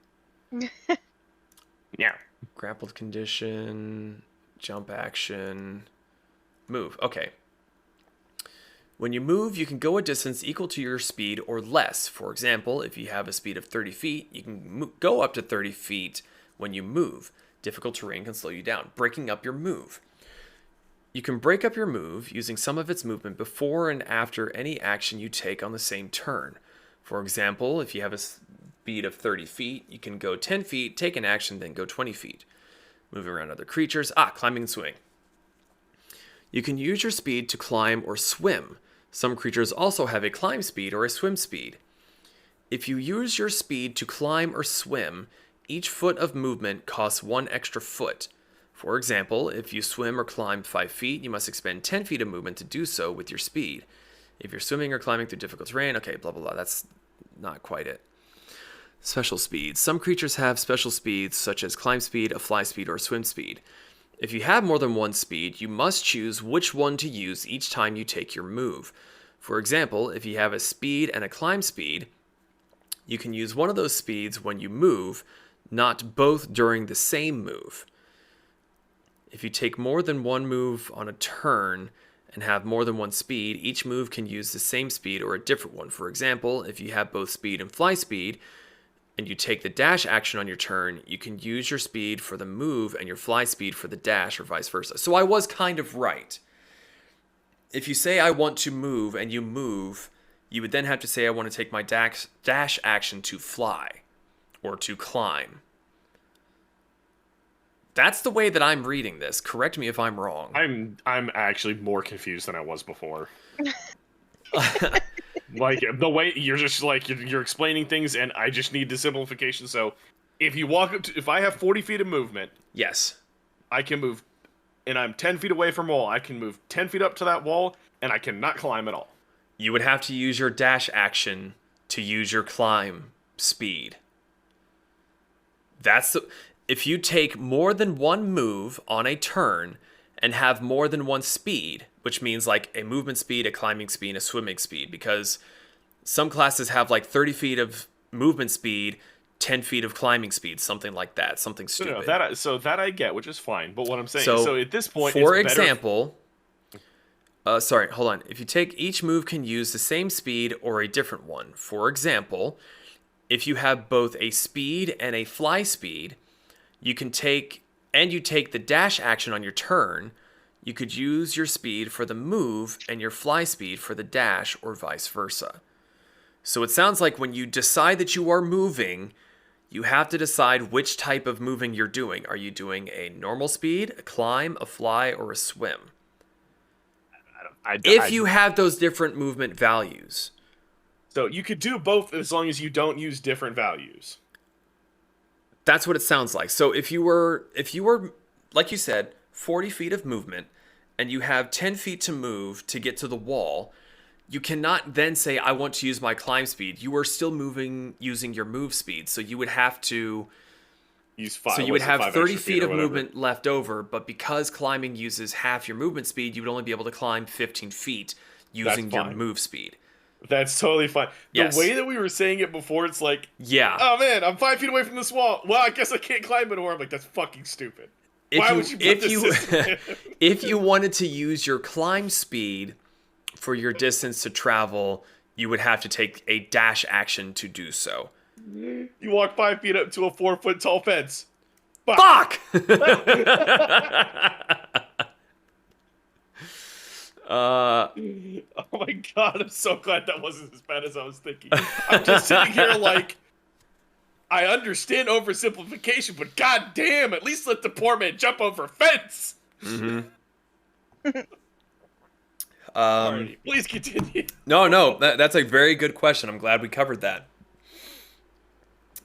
Yeah. Grappled condition. Jump action. Move. Okay. When you move, you can go a distance equal to your speed or less. For example, if you have a speed of 30 feet, you can go up to 30 feet when you move. Difficult terrain can slow you down, breaking up your move. You can break up your move using some of its movement before and after any action you take on the same turn. For example, if you have a speed of 30 feet, you can go 10 feet, take an action, then go 20 feet. Moving around other creatures. Climbing and swimming. You can use your speed to climb or swim. Some creatures also have a climb speed or a swim speed. If you use your speed to climb or swim, each foot of movement costs 1 extra foot. For example, if you swim or climb 5 feet, you must expend 10 feet of movement to do so with your speed. If you're swimming or climbing through difficult terrain, okay, blah, blah, blah, that's not quite it. Special speeds. Some creatures have special speeds such as climb speed, a fly speed, or swim speed. If you have more than one speed, you must choose which one to use each time you take your move. For example, if you have a speed and a climb speed, you can use one of those speeds when you move, not both during the same move. If you take more than one move on a turn and have more than one speed, each move can use the same speed or a different one. For example, if you have both speed and fly speed, and you take the dash action on your turn, you can use your speed for the move and your fly speed for the dash, or vice versa. So I was kind of right. If you say I want to move and you move, you would then have to say I want to take my dash action to fly or to climb. That's the way that I'm reading this. Correct me if I'm wrong. I'm actually more confused than I was before. Like, the way you're just like you're explaining things, and I just need the simplification. So if you walk up to, if I have 40 feet of movement, Yes. I can move, and I'm 10 feet away from a wall, I can move 10 feet up to that wall, and I cannot climb at all. You would have to use your dash action to use your climb speed. If you take more than one move on a turn and have more than one speed, which means like a movement speed, a climbing speed, and a swimming speed, because some classes have like 30 feet of movement speed, 10 feet of climbing speed, something like that, something stupid. So that I get, which is fine. But what I'm saying, So at this point, for it's better example, sorry, hold on. If you take each move can use the same speed or a different one. For example, if you have both a speed and a fly speed, you take the dash action on your turn, you could use your speed for the move and your fly speed for the dash, or vice versa. So it sounds like when you decide that you are moving, you have to decide which type of moving you're doing. Are you doing a normal speed, a climb, a fly, or a swim? If you have those different movement values. So you could do both as long as you don't use different values. That's what it sounds like. So if you were, like you said, 40 feet of movement, and you have 10 feet to move to get to the wall, you cannot then say, I want to use my climb speed. You are still moving using your move speed. So you would have to use 5. So you would have 30 feet of movement left over, but because climbing uses half your movement speed, you would only be able to climb 15 feet using your move speed. That's totally fine. Yes. The way that we were saying it before, it's like, yeah. Oh man, I'm 5 feet away from this wall. Well, I guess I can't climb anymore. I'm like, that's fucking stupid. Why would you put this system in? If you wanted to use your climb speed for your distance to travel, you would have to take a dash action to do so. You walk 5 feet up to a 4 foot tall fence. Fuck! Oh my god, I'm so glad that wasn't as bad as I was thinking. I'm just sitting here like, I understand oversimplification, but god damn, at least let the poor man jump over a fence! Mm-hmm. Alrighty, please continue. No, that's a very good question. I'm glad we covered that.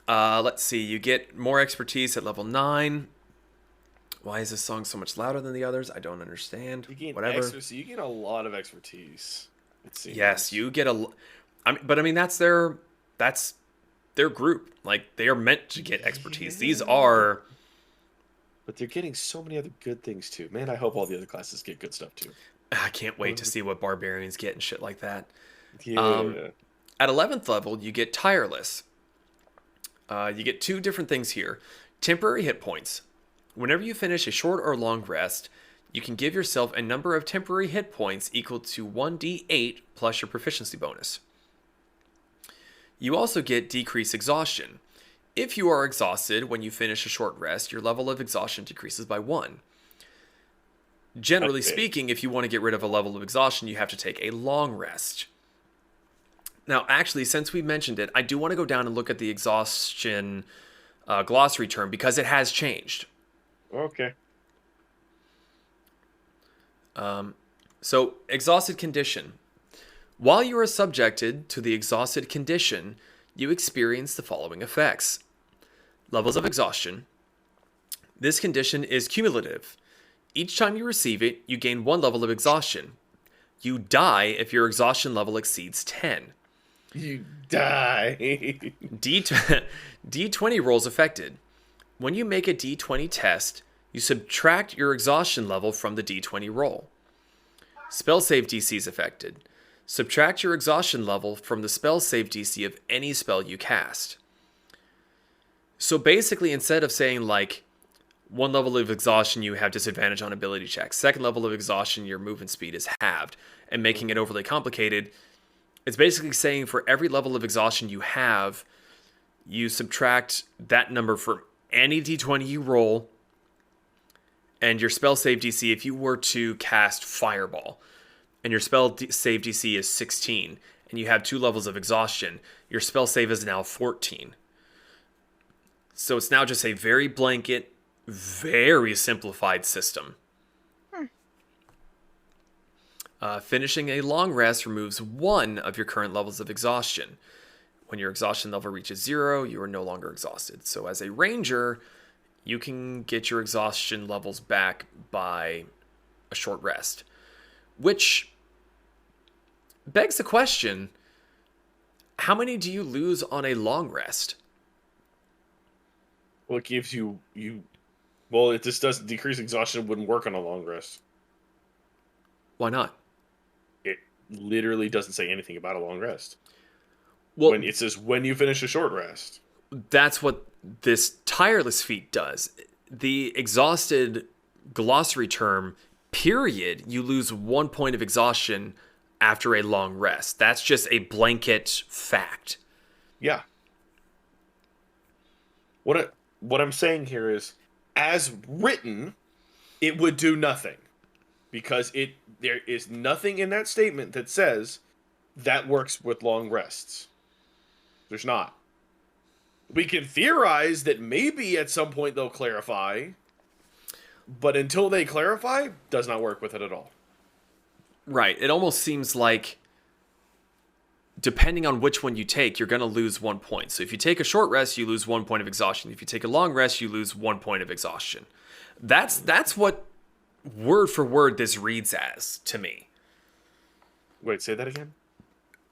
Let's see, you get more expertise at level 9. Why is this song so much louder than the others? I don't understand. You gain Whatever. So you get a lot of expertise. It seems. Yes, you get but I mean that's their group. Like they are meant to get expertise. These are. But they're getting so many other good things too. Man, I hope all the other classes get good stuff too. I can't wait to see what barbarians get and shit like that. Yeah. At 11th level, you get tireless. You get 2 different things here. Temporary hit points. Whenever you finish a short or long rest, you can give yourself a number of temporary hit points equal to 1d8 plus your proficiency bonus. You also get decreased exhaustion. If you are exhausted when you finish a short rest, your level of exhaustion decreases by 1. Generally speaking, if you want to get rid of a level of exhaustion, you have to take a long rest. Now, actually, since we mentioned it, I do want to go down and look at the exhaustion glossary term because it has changed. Okay. So, exhausted condition. While you are subjected to the exhausted condition, you experience the following effects. Levels of exhaustion. This condition is cumulative. Each time you receive it, you gain 1 level of exhaustion. You die if your exhaustion level exceeds 10. You die. D20 rolls affected. When you make a D20 test, you subtract your exhaustion level from the D20 roll. Spell save DC is affected. Subtract your exhaustion level from the spell save DC of any spell you cast. So basically, instead of saying like 1 level of exhaustion, you have disadvantage on ability checks. 2nd level of exhaustion, your movement speed is halved. And making it overly complicated, it's basically saying for every level of exhaustion you have, you subtract that number from any D20 you roll, and your spell save DC, if you were to cast Fireball, and your spell save DC is 16, and you have 2 levels of exhaustion, your spell save is now 14. So it's now just a very blanket, very simplified system. Finishing a long rest removes 1 of your current levels of exhaustion. When your exhaustion level reaches 0, you are no longer exhausted. So as a ranger, you can get your exhaustion levels back by a short rest. Which begs the question, how many do you lose on a long rest? Well, it gives you... Well, it just doesn't decrease exhaustion. It wouldn't work on a long rest. Why not? It literally doesn't say anything about a long rest. Well, It says when you finish a short rest. That's what this tireless feat does. The exhausted glossary term, period, you lose 1 point of exhaustion after a long rest. That's just a blanket fact. Yeah. What I'm saying here is, as written, it would do nothing. Because there is nothing in that statement that says that works with long rests. There's not. We can theorize that maybe at some point they'll clarify, but until they clarify, does not work with it at all. Right. It almost seems like, depending on which one you take, you're going to lose 1 point. So if you take a short rest, you lose 1 point of exhaustion. If you take a long rest, you lose 1 point of exhaustion. That's what word for word this reads as to me. Wait, say that again?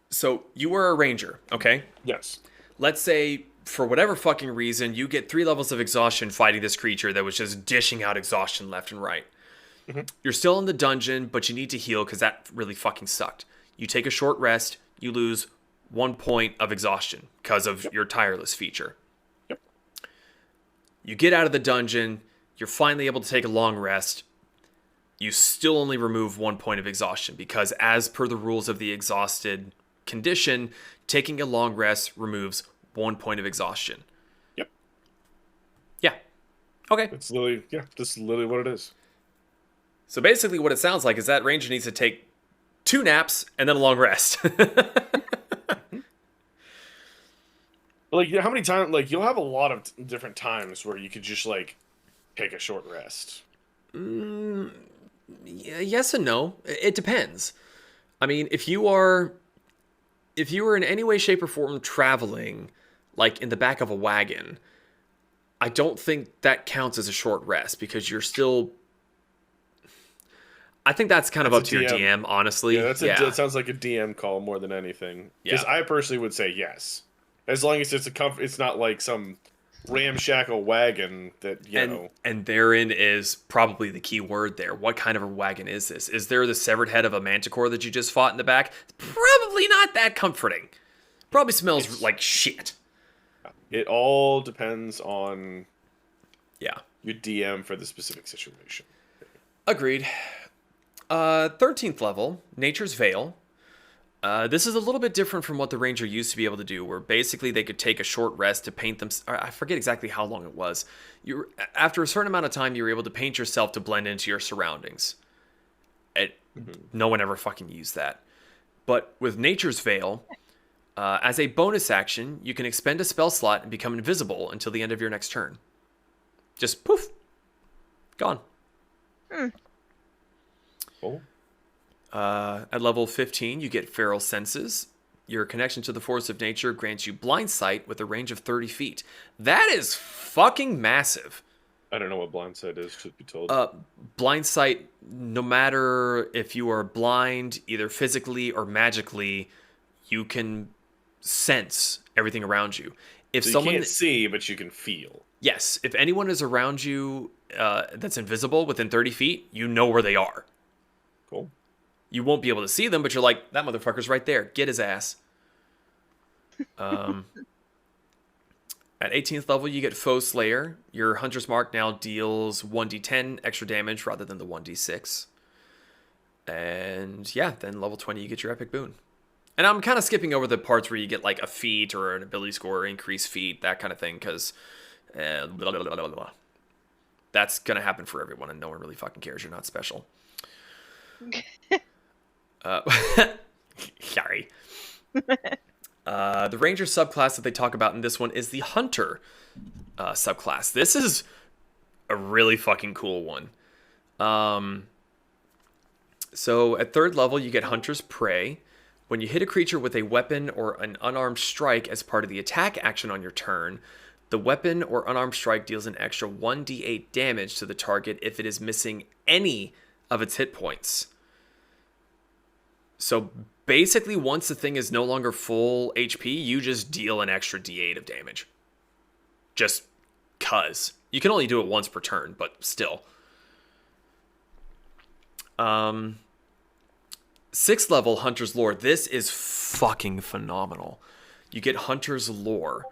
So you were a ranger, okay? Yes. Let's say, for whatever fucking reason, you get 3 levels of exhaustion fighting this creature that was just dishing out exhaustion left and right. Mm-hmm. You're still in the dungeon, but you need to heal because that really fucking sucked. You take a short rest, you lose 1 point of exhaustion because of your tireless feature. Yep. You get out of the dungeon, you're finally able to take a long rest. You still only remove 1 point of exhaustion because, as per the rules of the exhausted condition, taking a long rest removes 1 point of exhaustion. Yep. Yeah. Okay. That's literally what it is. So basically what it sounds like is that ranger needs to take 2 naps and then a long rest. Like, how many times, like, you'll have a lot of different times where you could just, like, take a short rest. Yes and no. It depends. I mean, if you were in any way, shape, or form traveling, like in the back of a wagon, I don't think that counts as a short rest because you're still... I think that's kind of up to your DM, honestly. Yeah, that sounds like a DM call more than anything. Because I personally would say yes. As long as it's not like some ramshackle wagon that, you know. And therein is probably the key word there. What kind of a wagon is this? Is there the severed head of a manticore that you just fought in the back? Probably not that comforting. Probably smells like shit. It all depends on your DM for the specific situation. Agreed. 13th level, Nature's Veil. This is a little bit different from what the ranger used to be able to do, where basically they could take a short rest to paint them. I forget exactly how long it was. After a certain amount of time, you were able to paint yourself to blend into your surroundings. No one ever fucking used that. But with Nature's Veil, as a bonus action, you can expend a spell slot and become invisible until the end of your next turn. Just poof. Gone. Cool. At level 15, you get Feral Senses. Your connection to the force of nature grants you blind sight with a range of 30 feet. That is fucking massive. I don't know what blind sight is, should be told. Blind sight, no matter if you are blind, either physically or magically, you can sense everything around you. If so someone you can't see, but you can feel. Yes, if anyone is around you that's invisible within 30 feet, you know where they are. Cool. You won't be able to see them, but you're like, that motherfucker's right there. Get his ass. At 18th level, you get Foe Slayer. Your Hunter's Mark now deals 1d10 extra damage rather than the 1d6. And yeah, then level 20, you get your Epic Boon. And I'm kind of skipping over the parts where you get like a feat or an ability score or increased feat, that kind of thing, because that's going to happen for everyone, and no one really fucking cares. You're not special. Sorry. The Ranger subclass that they talk about in this one is the Hunter subclass. This is a really fucking cool one. So at 3rd level, you get Hunter's Prey. When you hit a creature with a weapon or an unarmed strike as part of the attack action on your turn, the weapon or unarmed strike deals an extra 1d8 damage to the target if it is missing any of its hit points. So basically, once the thing is no longer full HP, you just deal an extra d8 of damage. Just 'cause. You can only do it once per turn, but still. 6th level Hunter's Lore. This is fucking phenomenal. You get Hunter's Lore.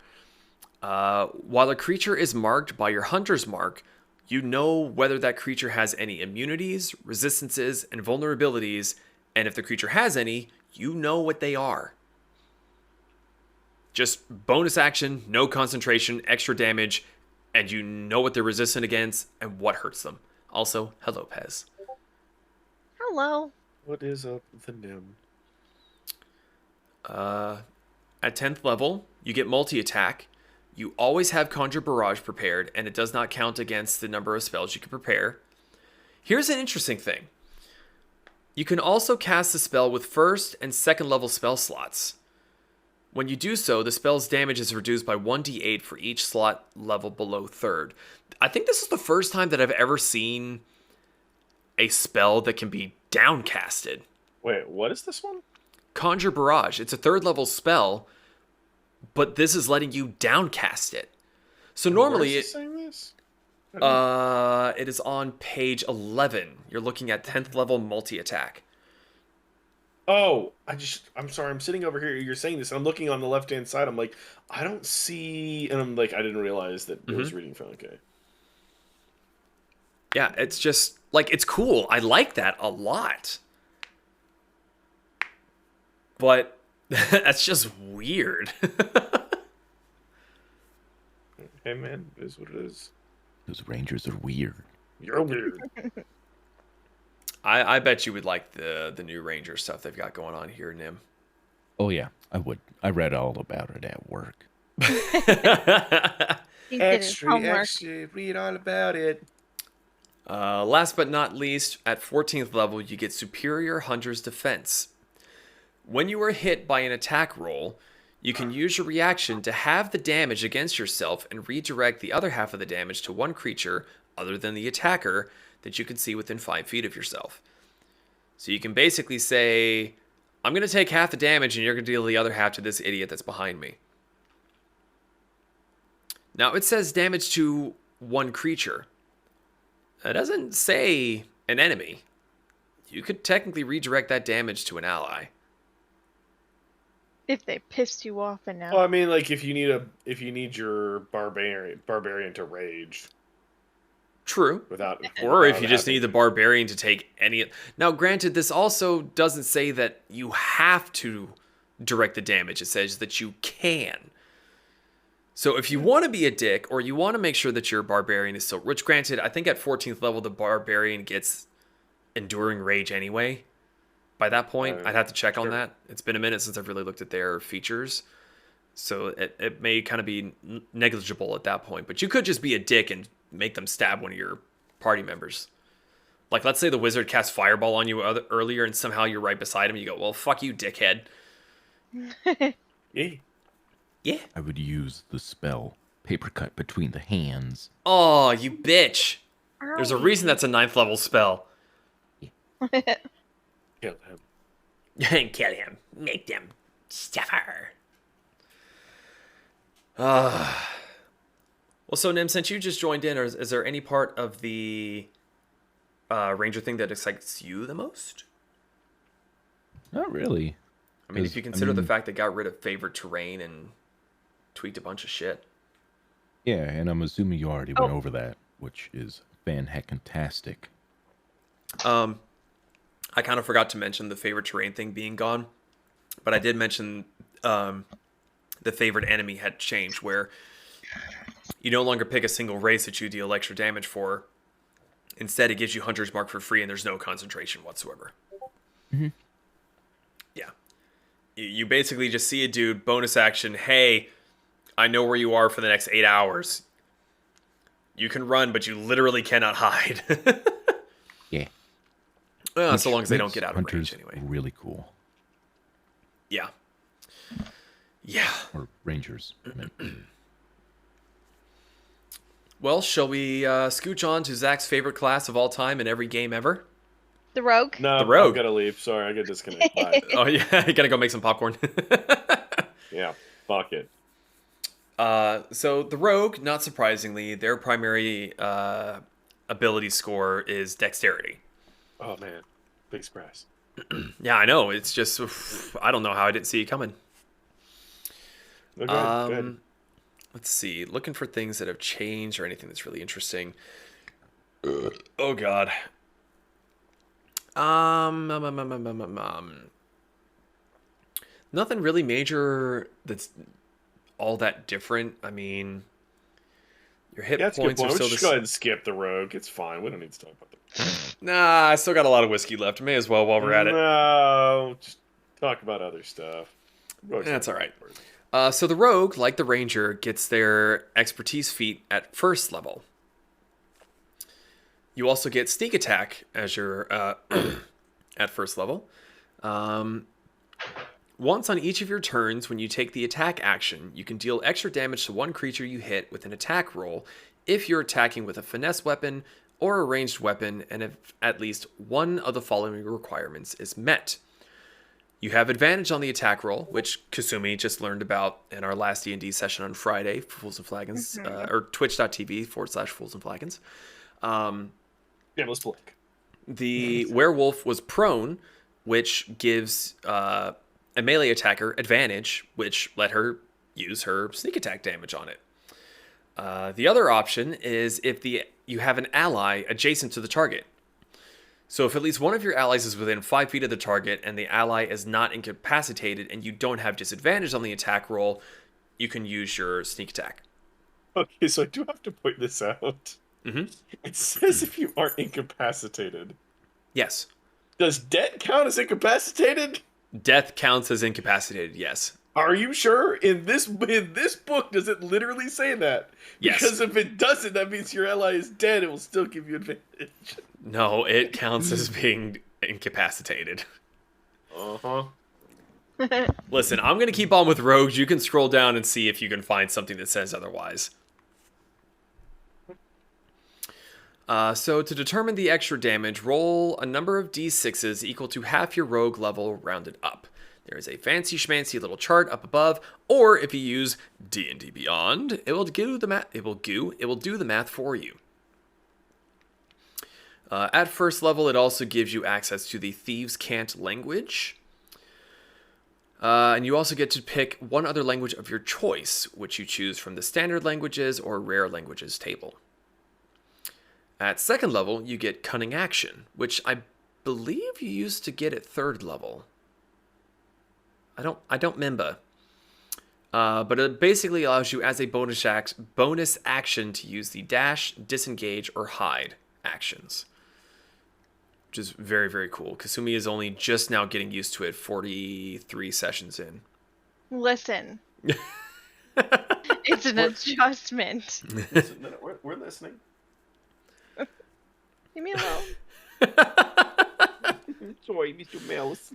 While a creature is marked by your Hunter's Mark, you know whether that creature has any immunities, resistances, and vulnerabilities, and if the creature has any, you know what they are. Just bonus action, no concentration, extra damage, and you know what they're resistant against and what hurts them. Also, hello, Pez. Hello. What is up with the nim? At 10th level, you get multi-attack. You always have Conjure Barrage prepared, and it does not count against the number of spells you can prepare. Here's an interesting thing. You can also cast the spell with first and second level spell slots. When you do so, the spell's damage is reduced by 1d8 for each slot level below third. I think this is the first time that I've ever seen a spell that can be downcasted. Wait, what is this one? Conjure Barrage. It's a third level spell, but this is letting you downcast it. So normally Where is it saying this? it is on page 11. You're looking at 10th level multi-attack. Oh, I'm sorry. I'm sitting over here. You're saying this. And I'm looking on the left-hand side. I'm like, I don't see. And I'm like, I didn't realize that it was reading from. Okay. Yeah, it's just, like, it's cool. I like that a lot. But that's just weird. Hey, man, it is what it is. Those rangers are weird. You're weird. I bet you would like the new Ranger stuff they've got going on here, Nim. Oh yeah, I would. I read all about it at work. He did his homework. Read all about it. Last but not least, at 14th level, you get Superior Hunter's Defense. When you are hit by an attack roll, you can use your reaction to halve the damage against yourself and redirect the other half of the damage to one creature other than the attacker that you can see within 5 feet of yourself. So you can basically say, I'm going to take half the damage and you're going to deal the other half to this idiot that's behind me. Now it says damage to one creature. It doesn't say an enemy. You could technically redirect that damage to an ally. If they pissed you off enough. Well, I mean, like if you need your barbarian to rage True. without, Or if you just need the barbarian to take any... Now, granted, this also doesn't say that you have to direct the damage. It says that you can. So if you want to be a dick, or you want to make sure that your barbarian is still... Which, granted, I think at 14th level, the barbarian gets Enduring Rage anyway. By that point, I'd have to check on that. It's been a minute since I've really looked at their features. So it may kind of be negligible at that point. But you could just be a dick and make them stab one of your party members. Like, let's say the wizard casts Fireball on you earlier and somehow you're right beside him. You go, well, fuck you, dickhead. Yeah. Yeah. I would use the spell Paper Cut Between the Hands. Oh, you bitch. There's a reason that's a 9th level spell. Kill him. Kill him. Make them suffer. Well, so Nim, since you just joined in, is there any part of the Ranger thing that excites you the most? Not really. I mean, if you consider the fact they got rid of favorite terrain and tweaked a bunch of shit. Yeah, and I'm assuming you already went over that, which is fan-heckin-tastic. I kind of forgot to mention the favorite terrain thing being gone, but I did mention the favorite enemy had changed, where you no longer pick a single race that you deal extra damage for. Instead, it gives you Hunter's Mark for free, and there's no concentration whatsoever. Mm-hmm. Yeah. You basically just see a dude, bonus action, hey, I know where you are for the next 8 hours. You can run, but you literally cannot hide. Yeah. So long as they don't get out of range Hunters anyway. Really cool. Yeah. Yeah. Or Rangers. I meant. Well, shall we scooch on to Zach's favorite class of all time in every game ever? The rogue? No, The rogue. I've got to leave. Sorry, I got disconnected. Bye. Oh, yeah. You gotta go make some popcorn. Yeah, fuck it. So the rogue, not surprisingly, their primary ability score is dexterity. Oh, man. Big surprise. Yeah, I know. It's just, I don't know how I didn't see it coming. No, go ahead, go ahead. Let's see. Looking for things that have changed or anything that's really interesting. Oh, God. Nothing really major that's all that different. I mean, your hit Yeah, that's a good points point. are We'll still just the go ahead and skip the rogue. It's fine. We don't need to talk about that. Nah, I still got a lot of whiskey left. May as well while we're at it. No, just talk about other stuff. Rogue's That's not all right. important. So the rogue, like the ranger, gets their expertise feat at first level. You also get sneak attack as your at first level. Once on each of your turns, when you take the attack action, you can deal extra damage to one creature you hit with an attack roll if you're attacking with a finesse weapon or a ranged weapon, and if at least one of the following requirements is met. You have advantage on the attack roll, which Kasumi just learned about in our last D&D session on Friday, Fools and Flagons, or twitch.tv/Fools and Flagons. Shameless plug. The werewolf was prone, which gives a melee attacker advantage, which let her use her sneak attack damage on it. The other option is if you have an ally adjacent to the target. So if at least one of your allies is within 5 feet of the target and the ally is not incapacitated and you don't have disadvantage on the attack roll, you can use your sneak attack. Okay, so I do have to point this out. Mm-hmm. It says if you aren't incapacitated. Yes. Does debt count as incapacitated? Death counts as incapacitated, yes. Are you sure? In this book, does it literally say that? Yes. Because if it doesn't, that means your ally is dead. It will still give you advantage. No, it counts as being incapacitated. Uh-huh. Listen, I'm going to keep on with rogues. You can scroll down and see if you can find something that says otherwise. So to determine the extra damage, roll a number of d6s equal to half your rogue level rounded up. There is a fancy schmancy little chart up above, or if you use D&D Beyond, it will do the math. It will do the math for you. At first level, it also gives you access to the Thieves' Cant language. And you also get to pick one other language of your choice, which you choose from the standard languages or rare languages table. At second level, you get Cunning Action, which I believe you used to get at third level. I don't remember. But it basically allows you as a bonus action to use the dash, disengage, or hide actions. Which is very, very cool. Kasumi is only just now getting used to it 43 sessions in. Listen. It's an adjustment. Listen, we're listening. Leave me alone. Sorry, Mr. Mouse.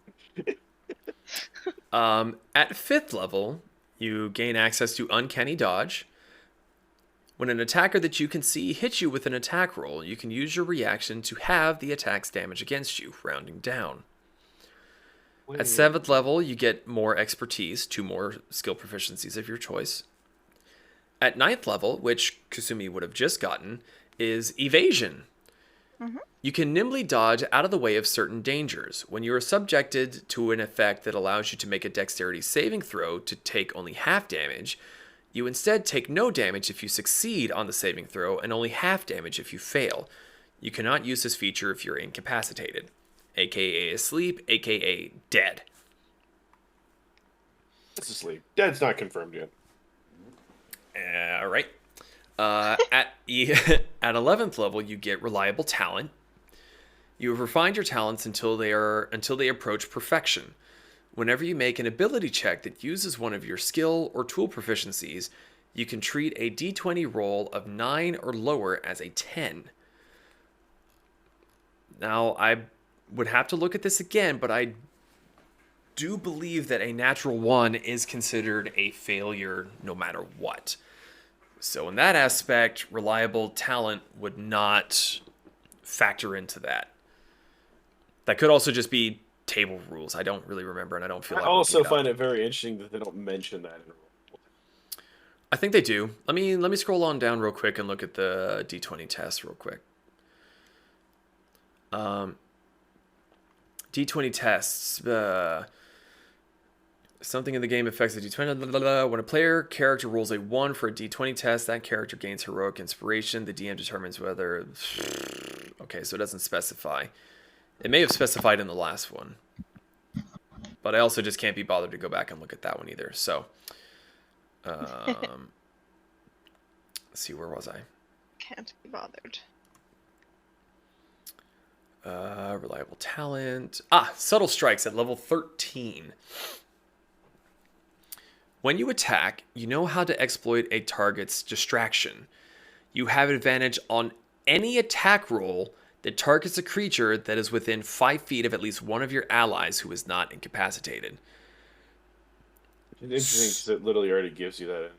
At fifth level, you gain access to Uncanny Dodge. When an attacker that you can see hits you with an attack roll, you can use your reaction to have the attack's damage against you, rounding down. At 7th level, you get more expertise, 2 more skill proficiencies of your choice. At 9th level, which Kasumi would have just gotten, is Evasion. Mm-hmm. You can nimbly dodge out of the way of certain dangers. When you are subjected to an effect that allows you to make a dexterity saving throw to take only half damage, you instead take no damage if you succeed on the saving throw and only half damage if you fail. You cannot use this feature if you're incapacitated, aka asleep, aka dead. It's asleep. Dead's not confirmed yet. All right. At 11th level, you get Reliable Talent. You have refined your talents until they approach perfection. Whenever you make an ability check that uses one of your skill or tool proficiencies, you can treat a D20 roll of 9 or lower as a 10. Now, I would have to look at this again, but I do believe that a natural 1 is considered a failure no matter what. So in that aspect, Reliable Talent would not factor into that. That could also just be table rules. I don't really remember, and I don't feel like I also looking it up. find it very interesting that they don't mention that in a rule. I think they do. Let me scroll on down real quick and look at the D20 test real quick. D20 tests. Something in the game affects the D20. When a player character rolls a 1 for a D20 test, that character gains heroic inspiration. The DM determines whether... Okay, so it doesn't specify. It may have specified in the last one. But I also just can't be bothered to go back and look at that one either. So, let's see, where was I? Can't be bothered. Reliable Talent. Subtle Strikes at level 13. When you attack, you know how to exploit a target's distraction. You have advantage on any attack roll that targets a creature that is within 5 feet of at least one of your allies who is not incapacitated. It's interesting because it literally already gives you that.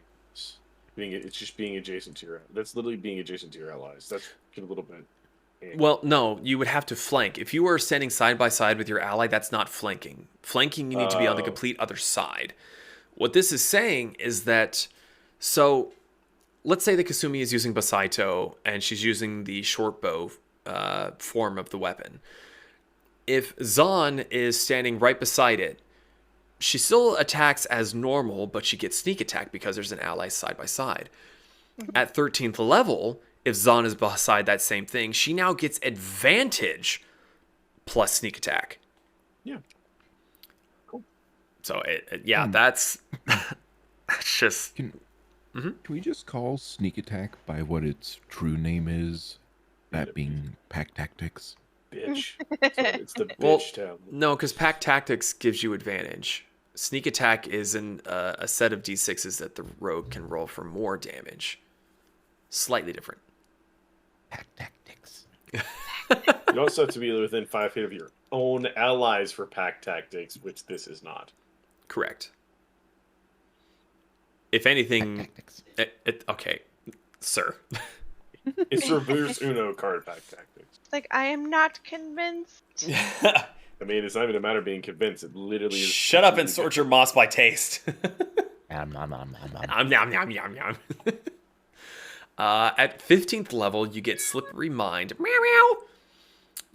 It's just being adjacent to your. That's literally being adjacent to your allies. That's a little bit. Well, no, you would have to flank. If you are standing side by side with your ally, that's not flanking. Flanking, you need to be on the complete other side. What this is saying is that, so let's say that Kasumi is using Basaito and she's using the short bow form of the weapon. If Zahn is standing right beside it, she still attacks as normal, but she gets sneak attack because there's an ally side by side. At 13th level, if Zahn is beside that same thing, she now gets advantage plus sneak attack. Yeah. Cool. So, that's just... Can we just call sneak attack by what its true name is? That being pack tactics? Bitch. It's the bitch town. No, because pack tactics gives you advantage. Sneak attack is a set of d6s that the rogue can roll for more damage. Slightly different. Pack tactics. You also have to be within 5 feet of your own allies for pack tactics, which this is not. Correct. If anything... Tactics. Okay, sir. It's reverse Uno card pack tactics. Like, I am not convinced. I mean, it's not even a matter of being convinced. It literally is. Shut up and sort your moss by taste. Nom, nom, nom, nom, nom. Nom, nom, nom, nom. At 15th level, you get Slippery Mind. Meow, meow.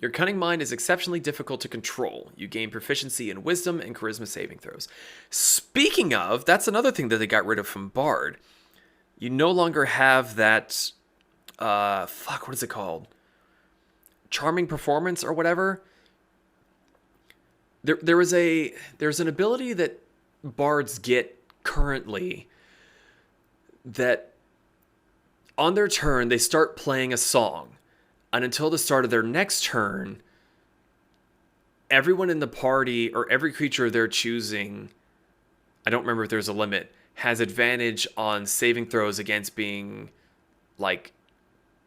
Your Cunning Mind is exceptionally difficult to control. You gain proficiency in Wisdom and Charisma saving throws. Speaking of, that's another thing that they got rid of from Bard. You no longer have that... what is it called? Charming Performance or whatever? There's an ability that bards get currently that on their turn they start playing a song, and until the start of their next turn, everyone in the party or every creature they're choosing, I don't remember if there's a limit, has advantage on saving throws against being like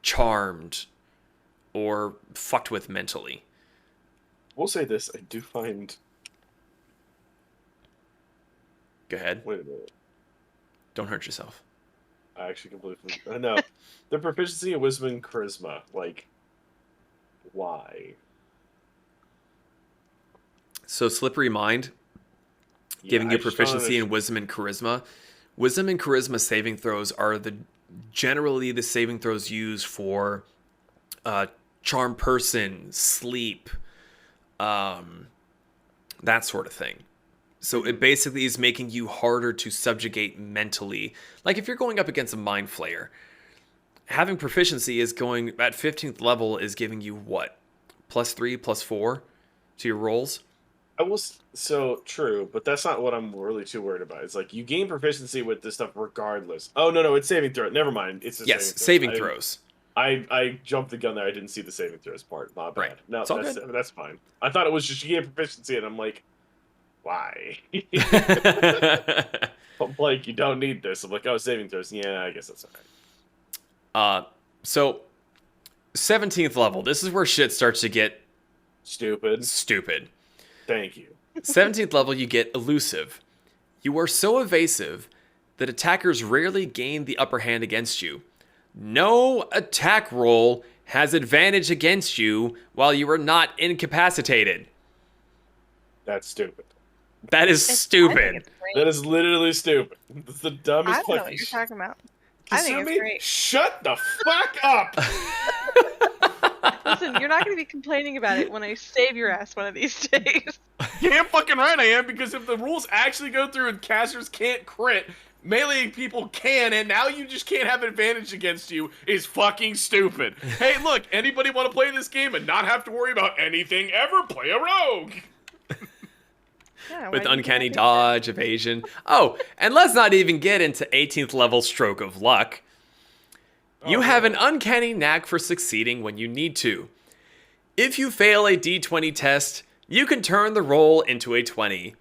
charmed or fucked with mentally. We'll say this, I do find... Go ahead. Wait a minute. Don't hurt yourself. I actually completely... I know. The proficiency in Wisdom and Charisma, like, why? So Slippery Mind, giving you proficiency in Wisdom and Charisma. Wisdom and Charisma saving throws are generally the saving throws used for Charm Person, Sleep, that sort of thing. So it basically is making you harder to subjugate mentally. Like if you're going up against a Mind Flayer, having proficiency is going at 15th level is giving you what? +3, +4 to your rolls? So true, but that's not what I'm really too worried about. It's like you gain proficiency with this stuff regardless. Oh no, it's saving throw. Never mind. It's saving throws. I jumped the gun there. I didn't see the saving throws part. My bad. Right. No, It's that's fine. I thought it was just you gain proficiency, and I'm like, why? I'm like, you don't need this. I'm like, oh, saving throws. Yeah, I guess that's alright. So 17th level. This is where shit starts to get Stupid. Thank you. 17th level, you get Elusive. You are so evasive that attackers rarely gain the upper hand against you. No attack roll has advantage against you while you are not incapacitated. That's stupid. That is stupid. That is literally stupid. That's the dumbest I don't know what fucking you're talking about. I Kasumi, think it's great. shut the fuck up! Listen, you're not going to be complaining about it when I save your ass one of these days. Damn fucking right I am, because if the rules actually go through and casters can't crit, melee people can, and now you just can't have advantage against you is fucking stupid. Hey, look, anybody want to play this game and not have to worry about anything ever? Play a rogue! Yeah, With why do you Uncanny think Dodge, Evasion. Oh, and let's not even get into 18th level Stroke of Luck. You have an uncanny knack for succeeding when you need to. If you fail a D20 test, you can turn the roll into a 20.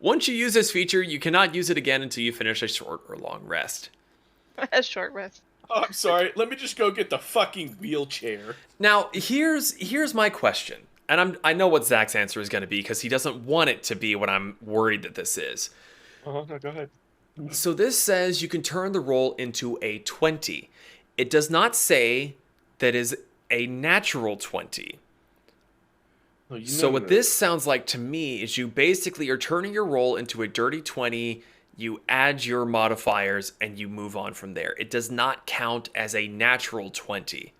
Once you use this feature, you cannot use it again until you finish a short or long rest. A short rest. Oh, I'm sorry. Let me just go get the fucking wheelchair. Now, here's my question. And I know what Zach's answer is going to be because he doesn't want it to be what I'm worried that this is. No, go ahead. So this says you can turn the roll into a 20. It does not say that is a natural 20. So what this sounds like to me is you basically are turning your roll into a dirty 20, you add your modifiers, and you move on from there. It does not count as a natural 20.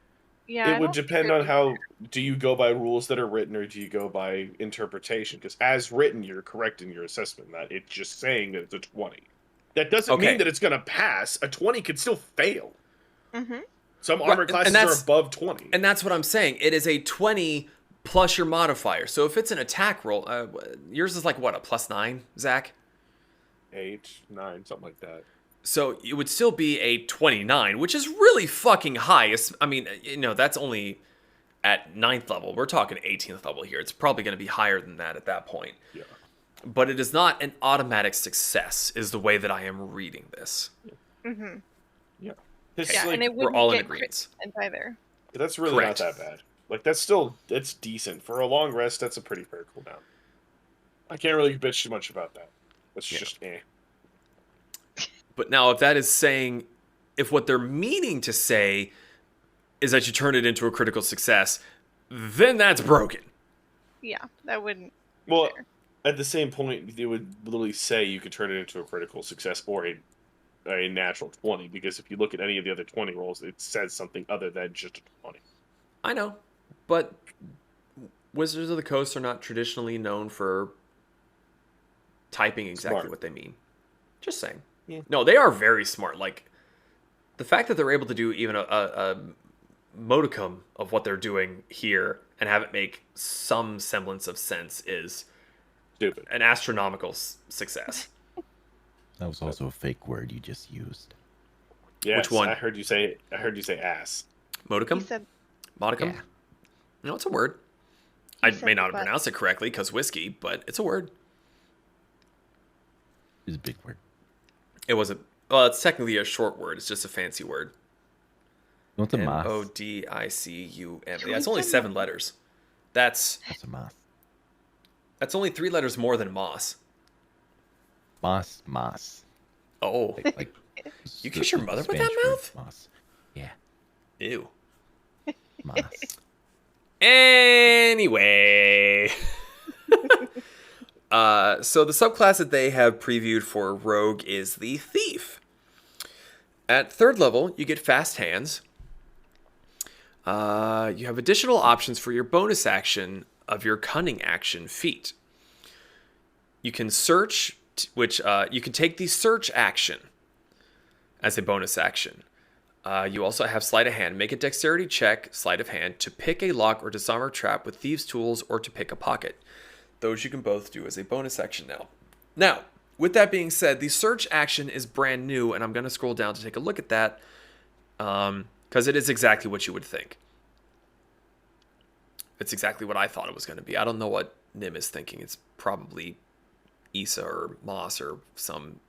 Yeah, It would depend on how, do you go by rules that are written or do you go by interpretation? Because as written, you're correct in your assessment that it's just saying that it's a 20. That doesn't mean that it's going to pass. A 20 could still fail. Mm-hmm. Some armor classes are above 20. And that's what I'm saying. It is a 20 plus your modifier. So if it's an attack roll, yours is like what, a +9, Zach? 8, 9, something like that. So it would still be a 29, which is really fucking high. I mean, that's only at 9th level. We're talking 18th level here. It's probably going to be higher than that at that point. Yeah. But it is not an automatic success, is the way that I am reading this. Mm-hmm. Yeah. And it we're all in agreement. Either. That's really Correct. not that bad. Like, that's decent. For a long rest, that's a pretty fair cooldown. I can't really bitch too much about that. It's just But now, if that is saying, if what they're meaning to say is that you turn it into a critical success, then that's broken. Yeah, that wouldn't. Well, at the same point, they would literally say you could turn it into a critical success or a natural 20, because if you look at any of the other 20 rolls, it says something other than just a 20. I know, but Wizards of the Coast are not traditionally known for typing exactly what they mean. Just saying. Yeah. No, they are very smart. Like, the fact that they're able to do even a modicum of what they're doing here and have it make some semblance of sense is stupid. An astronomical success. That was also a fake word you just used. Yes, which one? I heard you say ass. Modicum? He said, Modicum? Yeah. No, it's a word. I may not have pronounced it correctly because whiskey, but it's a word. It's a big word. It wasn't. Well, it's technically a short word. It's just a fancy word. No, it's a moth. Modicum. Yeah, it's only 7 letters. That's That's a moth. That's only 3 letters more than moss. Moss. Oh. Like You kiss your mother with Spanish that word, mouth? Moss. Yeah. Ew. Moss. Anyway. So the subclass that they have previewed for Rogue is the Thief. At 3rd level, you get fast hands. You have additional options for your bonus action of your cunning action feat. You can search, which you can take the search action as a bonus action. You also have sleight of hand. Make a dexterity check, sleight of hand, to pick a lock or disarm a trap with thieves' tools or to pick a pocket. Those you can both do as a bonus action now. Now, with that being said, the search action is brand new, and I'm going to scroll down to take a look at that because it is exactly what you would think. It's exactly what I thought it was going to be. I don't know what Nim is thinking. It's probably Issa or Moss or some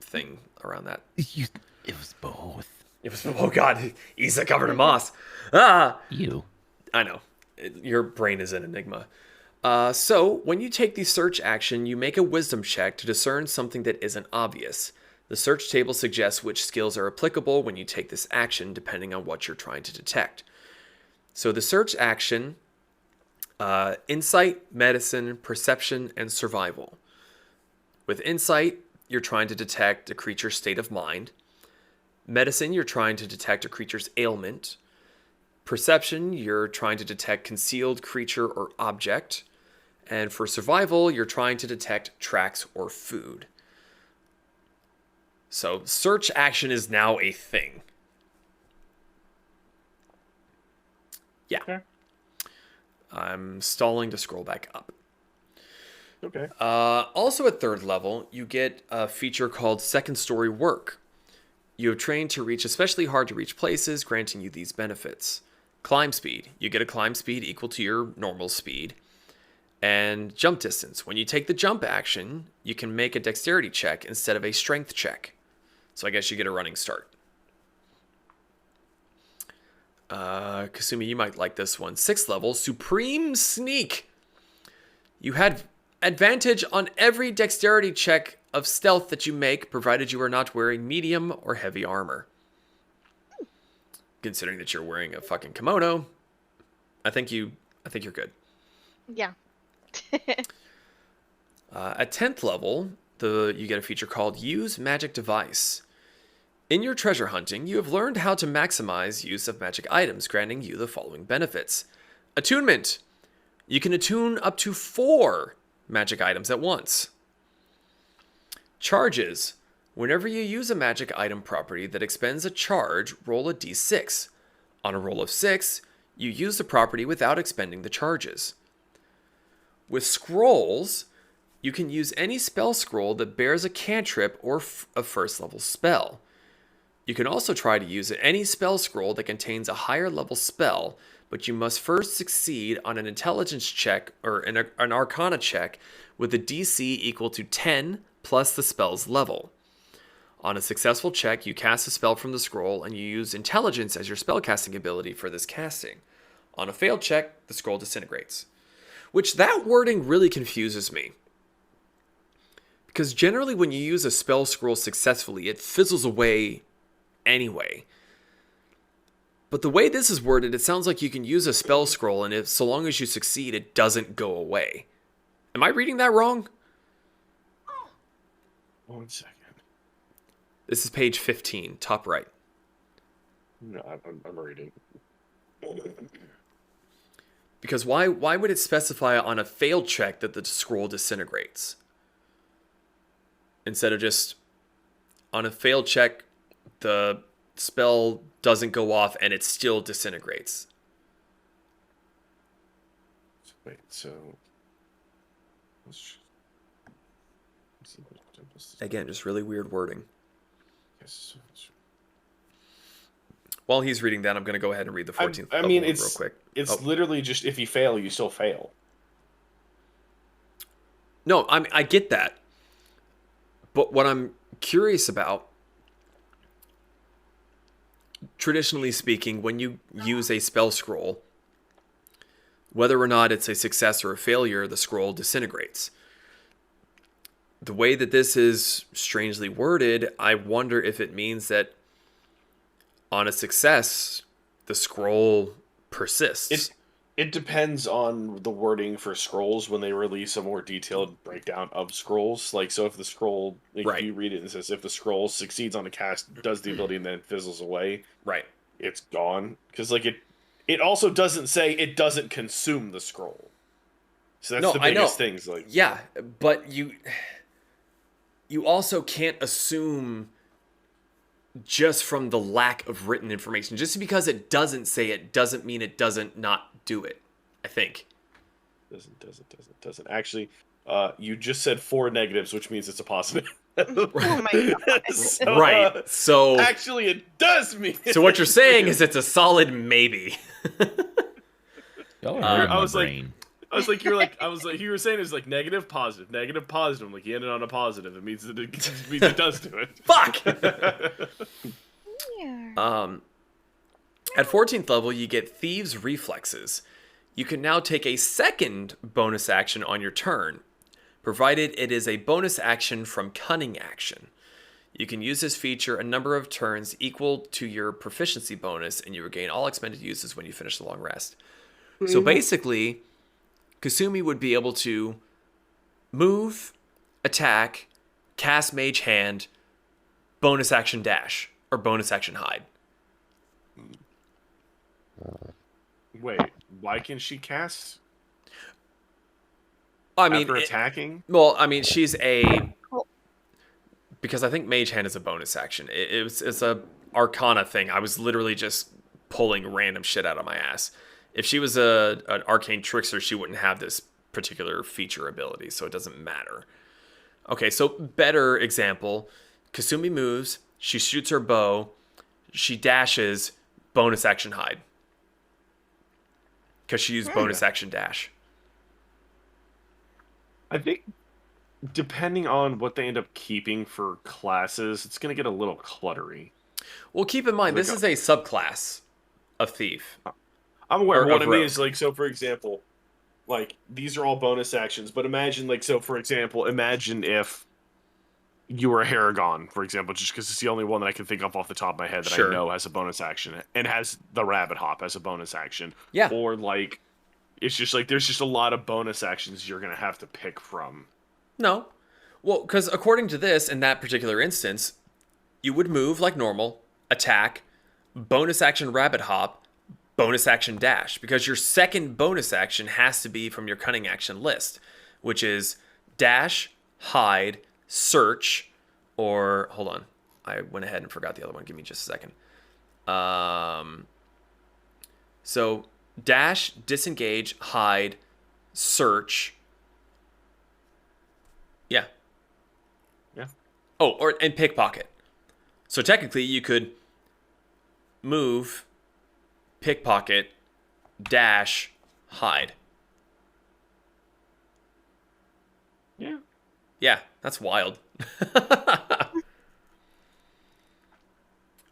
thing around that. It was both. It was, oh god, Issa covered in moss. Ah! You. I know. Your brain is an enigma. So, when you take the search action, you make a wisdom check to discern something that isn't obvious. The search table suggests which skills are applicable when you take this action, depending on what you're trying to detect. So, the search action, insight, medicine, perception, and survival. With insight, you're trying to detect a creature's state of mind. Medicine, you're trying to detect a creature's ailment. Perception, you're trying to detect concealed creature or object. And for survival, you're trying to detect tracks or food. So, search action is now a thing. Yeah. Okay. I'm stalling to scroll back up. Okay. Also at 3rd level, you get a feature called Second Story Work. You have trained to reach especially hard to reach places, granting you these benefits. Climb speed. You get a climb speed equal to your normal speed. And jump distance. When you take the jump action, you can make a dexterity check instead of a strength check. So I guess you get a running start. Kasumi, you might like this one. 6th level, Supreme Sneak. You had advantage on every dexterity check of stealth that you make, provided you are not wearing medium or heavy armor. Considering that you're wearing a fucking kimono, I think you're good. Yeah. At 10th level, you get a feature called Use Magic Device. In your treasure hunting, you have learned how to maximize use of magic items, granting you the following benefits. Attunement. You can attune up to 4 magic items at once. Charges. Whenever you use a magic item property that expends a charge, roll a d6. On a roll of 6, you use the property without expending the charges. With scrolls, you can use any spell scroll that bears a cantrip or a first level spell. You can also try to use any spell scroll that contains a higher level spell, but you must first succeed on an intelligence check or an arcana check with a DC equal to 10 plus the spell's level. On a successful check, you cast a spell from the scroll and you use intelligence as your spellcasting ability for this casting. On a failed check, the scroll disintegrates. Which, that wording really confuses me. Because generally when you use a spell scroll successfully, it fizzles away anyway. But the way this is worded, it sounds like you can use a spell scroll and so long as you succeed, it doesn't go away. Am I reading that wrong? 1 second. This is page 15, top right. No, I'm reading. Because why would it specify on a failed check that the scroll disintegrates? Instead of just, on a failed check, the spell doesn't go off and it still disintegrates. Wait, so... Again, just really weird wording. Yes. While he's reading that, I'm going to go ahead and read the 14th I level mean, one it's real quick. It's literally just if you fail, you still fail. No, I get that. But what I'm curious about, traditionally speaking, when you use a spell scroll, whether or not it's a success or a failure, the scroll disintegrates. The way that this is strangely worded, I wonder if it means that on a success, the scroll persists. It depends on the wording for scrolls when they release a more detailed breakdown of scrolls. Like, so if the scroll, like, Right. you read it and it says if the scroll succeeds on a cast, does the ability and then fizzles away, Right. it's gone. Because like it also doesn't say it doesn't consume the scroll. So that's No, the I know. biggest things. Like, Yeah, but you also can't assume just from the lack of written information. Just because it doesn't say it doesn't mean it doesn't not do it, I think. doesn't. Actually, you just said 4 negatives, which means it's a positive. Oh my god. So, Right. So actually, it does mean. so what you're saying is it's a solid maybe. Y'all are I hurting my was like- brain. You were saying it's like negative, positive, negative, positive. I'm like, you ended on a positive. It means that it does do it. Fuck. Yeah. At 14th level, you get Thieves' Reflexes. You can now take a second bonus action on your turn, provided it is a bonus action from Cunning Action. You can use this feature a number of turns equal to your proficiency bonus, and you regain all expended uses when you finish the long rest. So basically, Kasumi would be able to move, attack, cast Mage Hand, bonus action dash, or bonus action hide. Wait, why can she cast I mean, after attacking? well, I mean, she's a... Because I think Mage Hand is a bonus action. It's a Arcana thing. I was literally just pulling random shit out of my ass. If she was an Arcane Trickster, she wouldn't have this particular feature ability, so it doesn't matter. Okay, so better example. Kasumi moves, she shoots her bow, she dashes, bonus action hide. Because she used bonus action dash. I think depending on what they end up keeping for classes, it's going to get a little cluttery. Well, keep in mind, this is a subclass of thief. I'm aware. Or But what I of mean rogue. is, like, so for example, like, these are all bonus actions, but imagine, like, so for example, imagine if you were a Haragon, for example, just because it's the only one that I can think of off the top of my head that Sure. I know has a bonus action and has the rabbit hop as a bonus action. Yeah. Or, like, it's just like there's just a lot of bonus actions you're going to have to pick from. No. Well, because according to this, in that particular instance, you would move like normal, attack, bonus action rabbit hop, bonus action dash, because your second bonus action has to be from your cunning action list, which is dash, hide, search, or hold on, I went ahead and forgot the other one. Give me just a second. So dash, disengage, hide, search. Yeah. Yeah. Oh, and pickpocket. So technically, you could move, pickpocket, dash, hide. Yeah. Yeah, that's wild.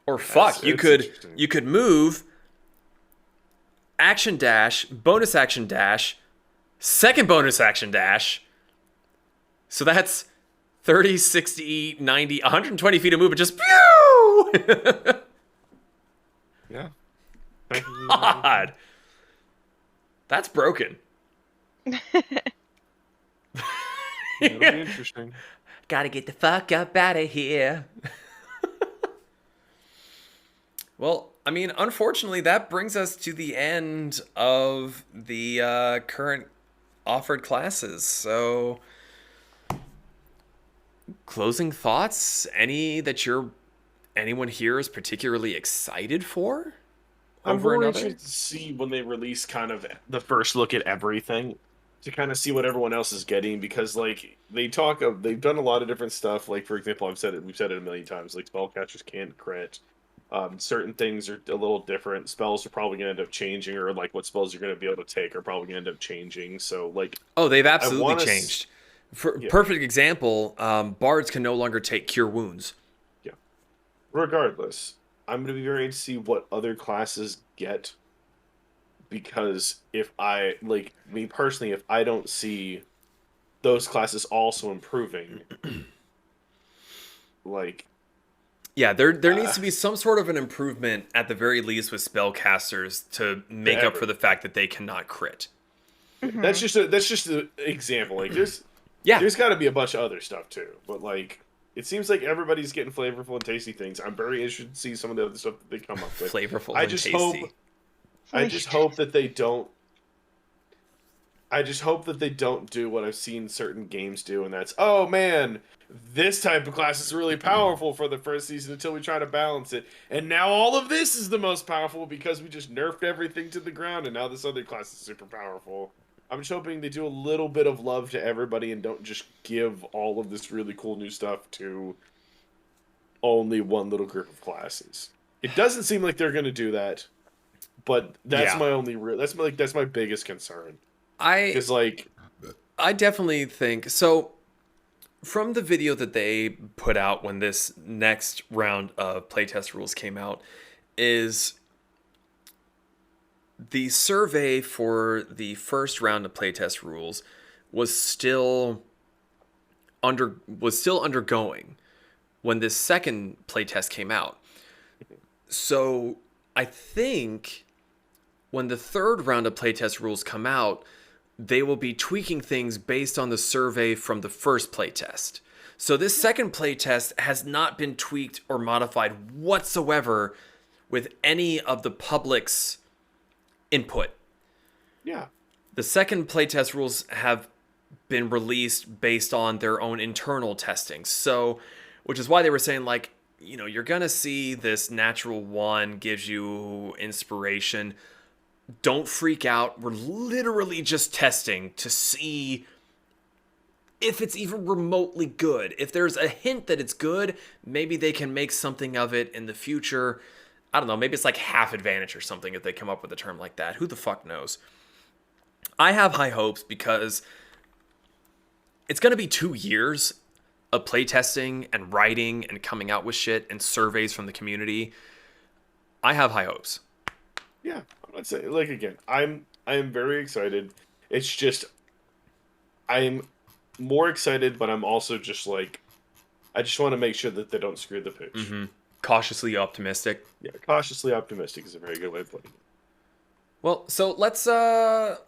Or fuck, It's interesting. you could move, action dash, bonus action dash, second bonus action dash. So that's 30, 60, 90, 120 feet of movement. Just pew! Yeah. God. That's broken. It'll be interesting. Gotta get the fuck up out of here. Well, I mean, unfortunately, that brings us to the end of the current offered classes. So, closing thoughts? Any that anyone here is particularly excited for? I'm Over more another? interested to see when they release kind of the first look at everything, to kind of see what everyone else is getting, because like they've done a lot of different stuff. Like, for example, we've said it a million times. Like, spellcasters can't crit. Certain things are a little different. Spells are probably gonna end up changing, or like what spells you're gonna be able to take are probably gonna end up changing. So like, Oh, they've I absolutely wanna changed. For Yeah. perfect example, bards can no longer take cure wounds. regardless, I'm gonna be very interested to see what other classes get, because if I like me personally, if I don't see those classes also improving, like Yeah, there needs to be some sort of an improvement at the very least with spellcasters to make up for the fact that they cannot crit. that's just an example. Like Yeah, there's got to be a bunch of other stuff too, but like it seems like everybody's getting flavorful and tasty things. I'm very interested to see some of the other stuff that they come up with. flavorful I and just tasty. hope that they don't. I just hope that they don't do what I've seen certain games do, and that's, oh man, this type of class is really powerful for the first season until we try to balance it, and now all of this is the most powerful because we just nerfed everything to the ground, and now this other class is super powerful. I'm just hoping they do a little bit of love to everybody and don't just give all of this really cool new stuff to only one little group of classes. It doesn't seem like they're going to do that, but that's Yeah. my only that's my biggest concern. I Because like, definitely think so. From the video that they put out when this next round of playtest rules came out, is the survey for the first round of playtest rules was still undergoing when this second playtest came out. So I think when the third round of playtest rules come out, they will be tweaking things based on the survey from the first playtest. So this second playtest has not been tweaked or modified whatsoever with any of the public's input. yeah, The second playtest rules have been released based on their own internal testing. So, which is why they were saying, like, you know, you're going to see this natural one gives you inspiration. Don't freak out. We're literally just testing to see if it's even remotely good. If there's a hint that it's good, maybe they can make something of it in the future. I don't know, maybe it's like half advantage or something if they come up with a term like that. Who the fuck knows? I have high hopes because it's going to be 2 years of playtesting and writing and coming out with shit and surveys from the community. I have high hopes. Yeah, I'm not saying like again. I am very excited. It's just I'm more excited, but I'm also just like I just want to make sure that they don't screw the pooch. Mm-hmm. Cautiously optimistic. Yeah, cautiously optimistic is a very good way of putting it. Well, so let's end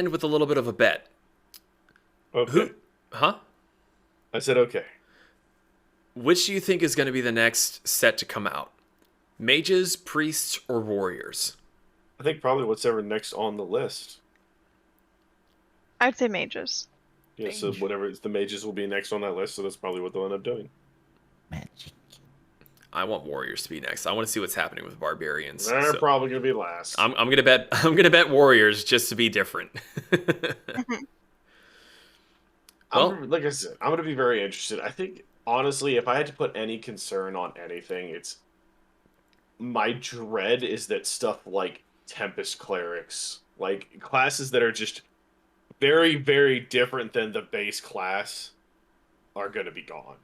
with a little bit of a bet. Okay. Huh? I said okay. Which do you think is going to be the next set to come out? Mages, priests, or warriors? I think probably whatever next on the list. I'd say mages. Yeah, so whatever the mages will be next on that list, so that's probably what they'll end up doing. Magic. I want warriors to be next. I want to see what's happening with barbarians. They're So probably gonna be last. I'm gonna bet warriors just to be different. Well, Like I said, I'm gonna be very interested. I think honestly, if I had to put any concern on anything, it's my dread is that stuff like Tempest clerics, like classes that are just very, very different than the base class, are gonna be gone.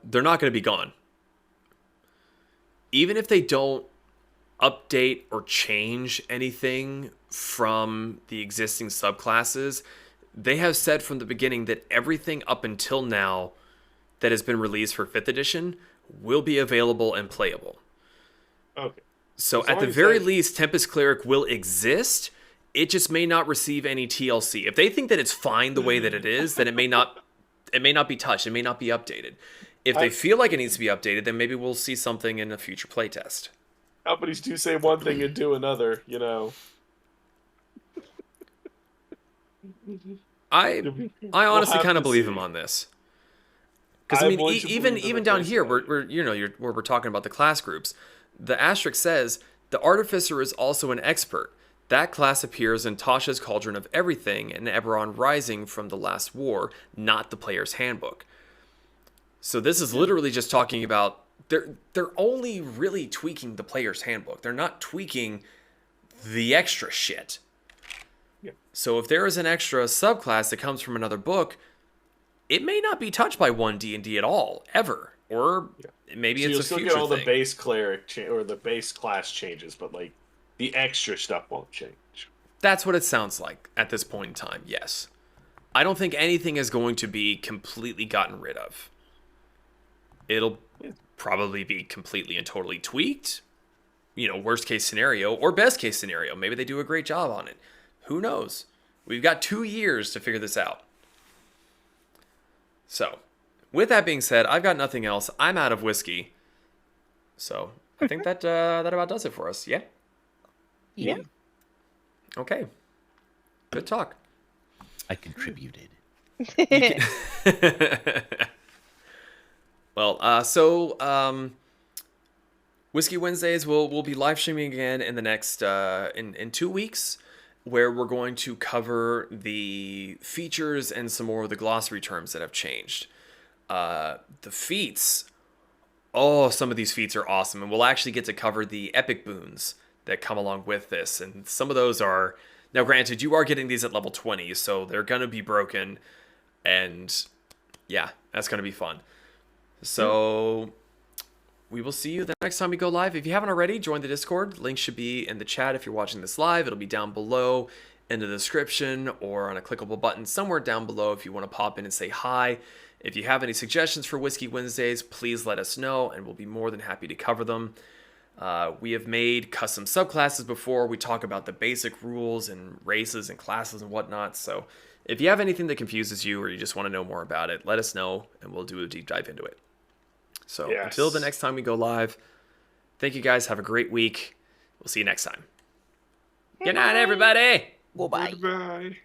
they're not going to be gone. Even if they don't update or change anything from the existing subclasses, they have said from the beginning that everything up until now that has been released for 5th edition will be available and playable. Okay. So As at long the as very that- least, Tempest Cleric will exist. It just may not receive any TLC. If they think that it's fine the way that it is, then it may not be touched. It may not be updated. If they feel like it needs to be updated, then maybe we'll see something in a future playtest. Companies do say one thing and do another, you know. I We'll honestly have kind to of believe see. him on this. Because I I'm mean, going to even believe them even if down they here, say where we're talking about the class groups, the asterisk says the artificer is also an expert. That class appears in Tasha's Cauldron of Everything and Eberron Rising from the Last War, not the player's handbook. So this is literally just talking about they're only really tweaking the player's handbook. They're not tweaking the extra shit. Yep. So if there is an extra subclass that comes from another book, it may not be touched by OneD&D at all, ever. Or maybe So it's you'll a still future get all the thing. base cleric or the base class changes, but like the extra stuff won't change. That's what it sounds like at this point in time, yes. I don't think anything is going to be completely gotten rid of. It'll probably be completely and totally tweaked. You know, worst case scenario or best case scenario. Maybe they do a great job on it. Who knows? We've got 2 years to figure this out. So, with that being said, I've got nothing else. I'm out of whiskey. So, I think that about does it for us. Yeah? Yeah. Okay. Good talk. I contributed. Well, Whiskey Wednesdays we'll be live streaming again in the next in 2 weeks, where we're going to cover the features and some more of the glossary terms that have changed. The feats, some of these feats are awesome, and we'll actually get to cover the epic boons that come along with this, and some of those are now granted you are getting these at level 20, so they're gonna be broken, and yeah, that's gonna be fun. So we will see you the next time we go live. If you haven't already, join the Discord. Link should be in the chat if you're watching this live. It'll be down below in the description or on a clickable button somewhere down below if you want to pop in and say hi. If you have any suggestions for Whiskey Wednesdays, please let us know and we'll be more than happy to cover them. We have made custom subclasses before. We talk about the basic rules and races and classes and whatnot. So if you have anything that confuses you or you just want to know more about it, let us know and we'll do a deep dive into it. So until the next time we go live, thank you guys. Have a great week. We'll see you next time. Good night, everybody. Bye-bye. Goodbye.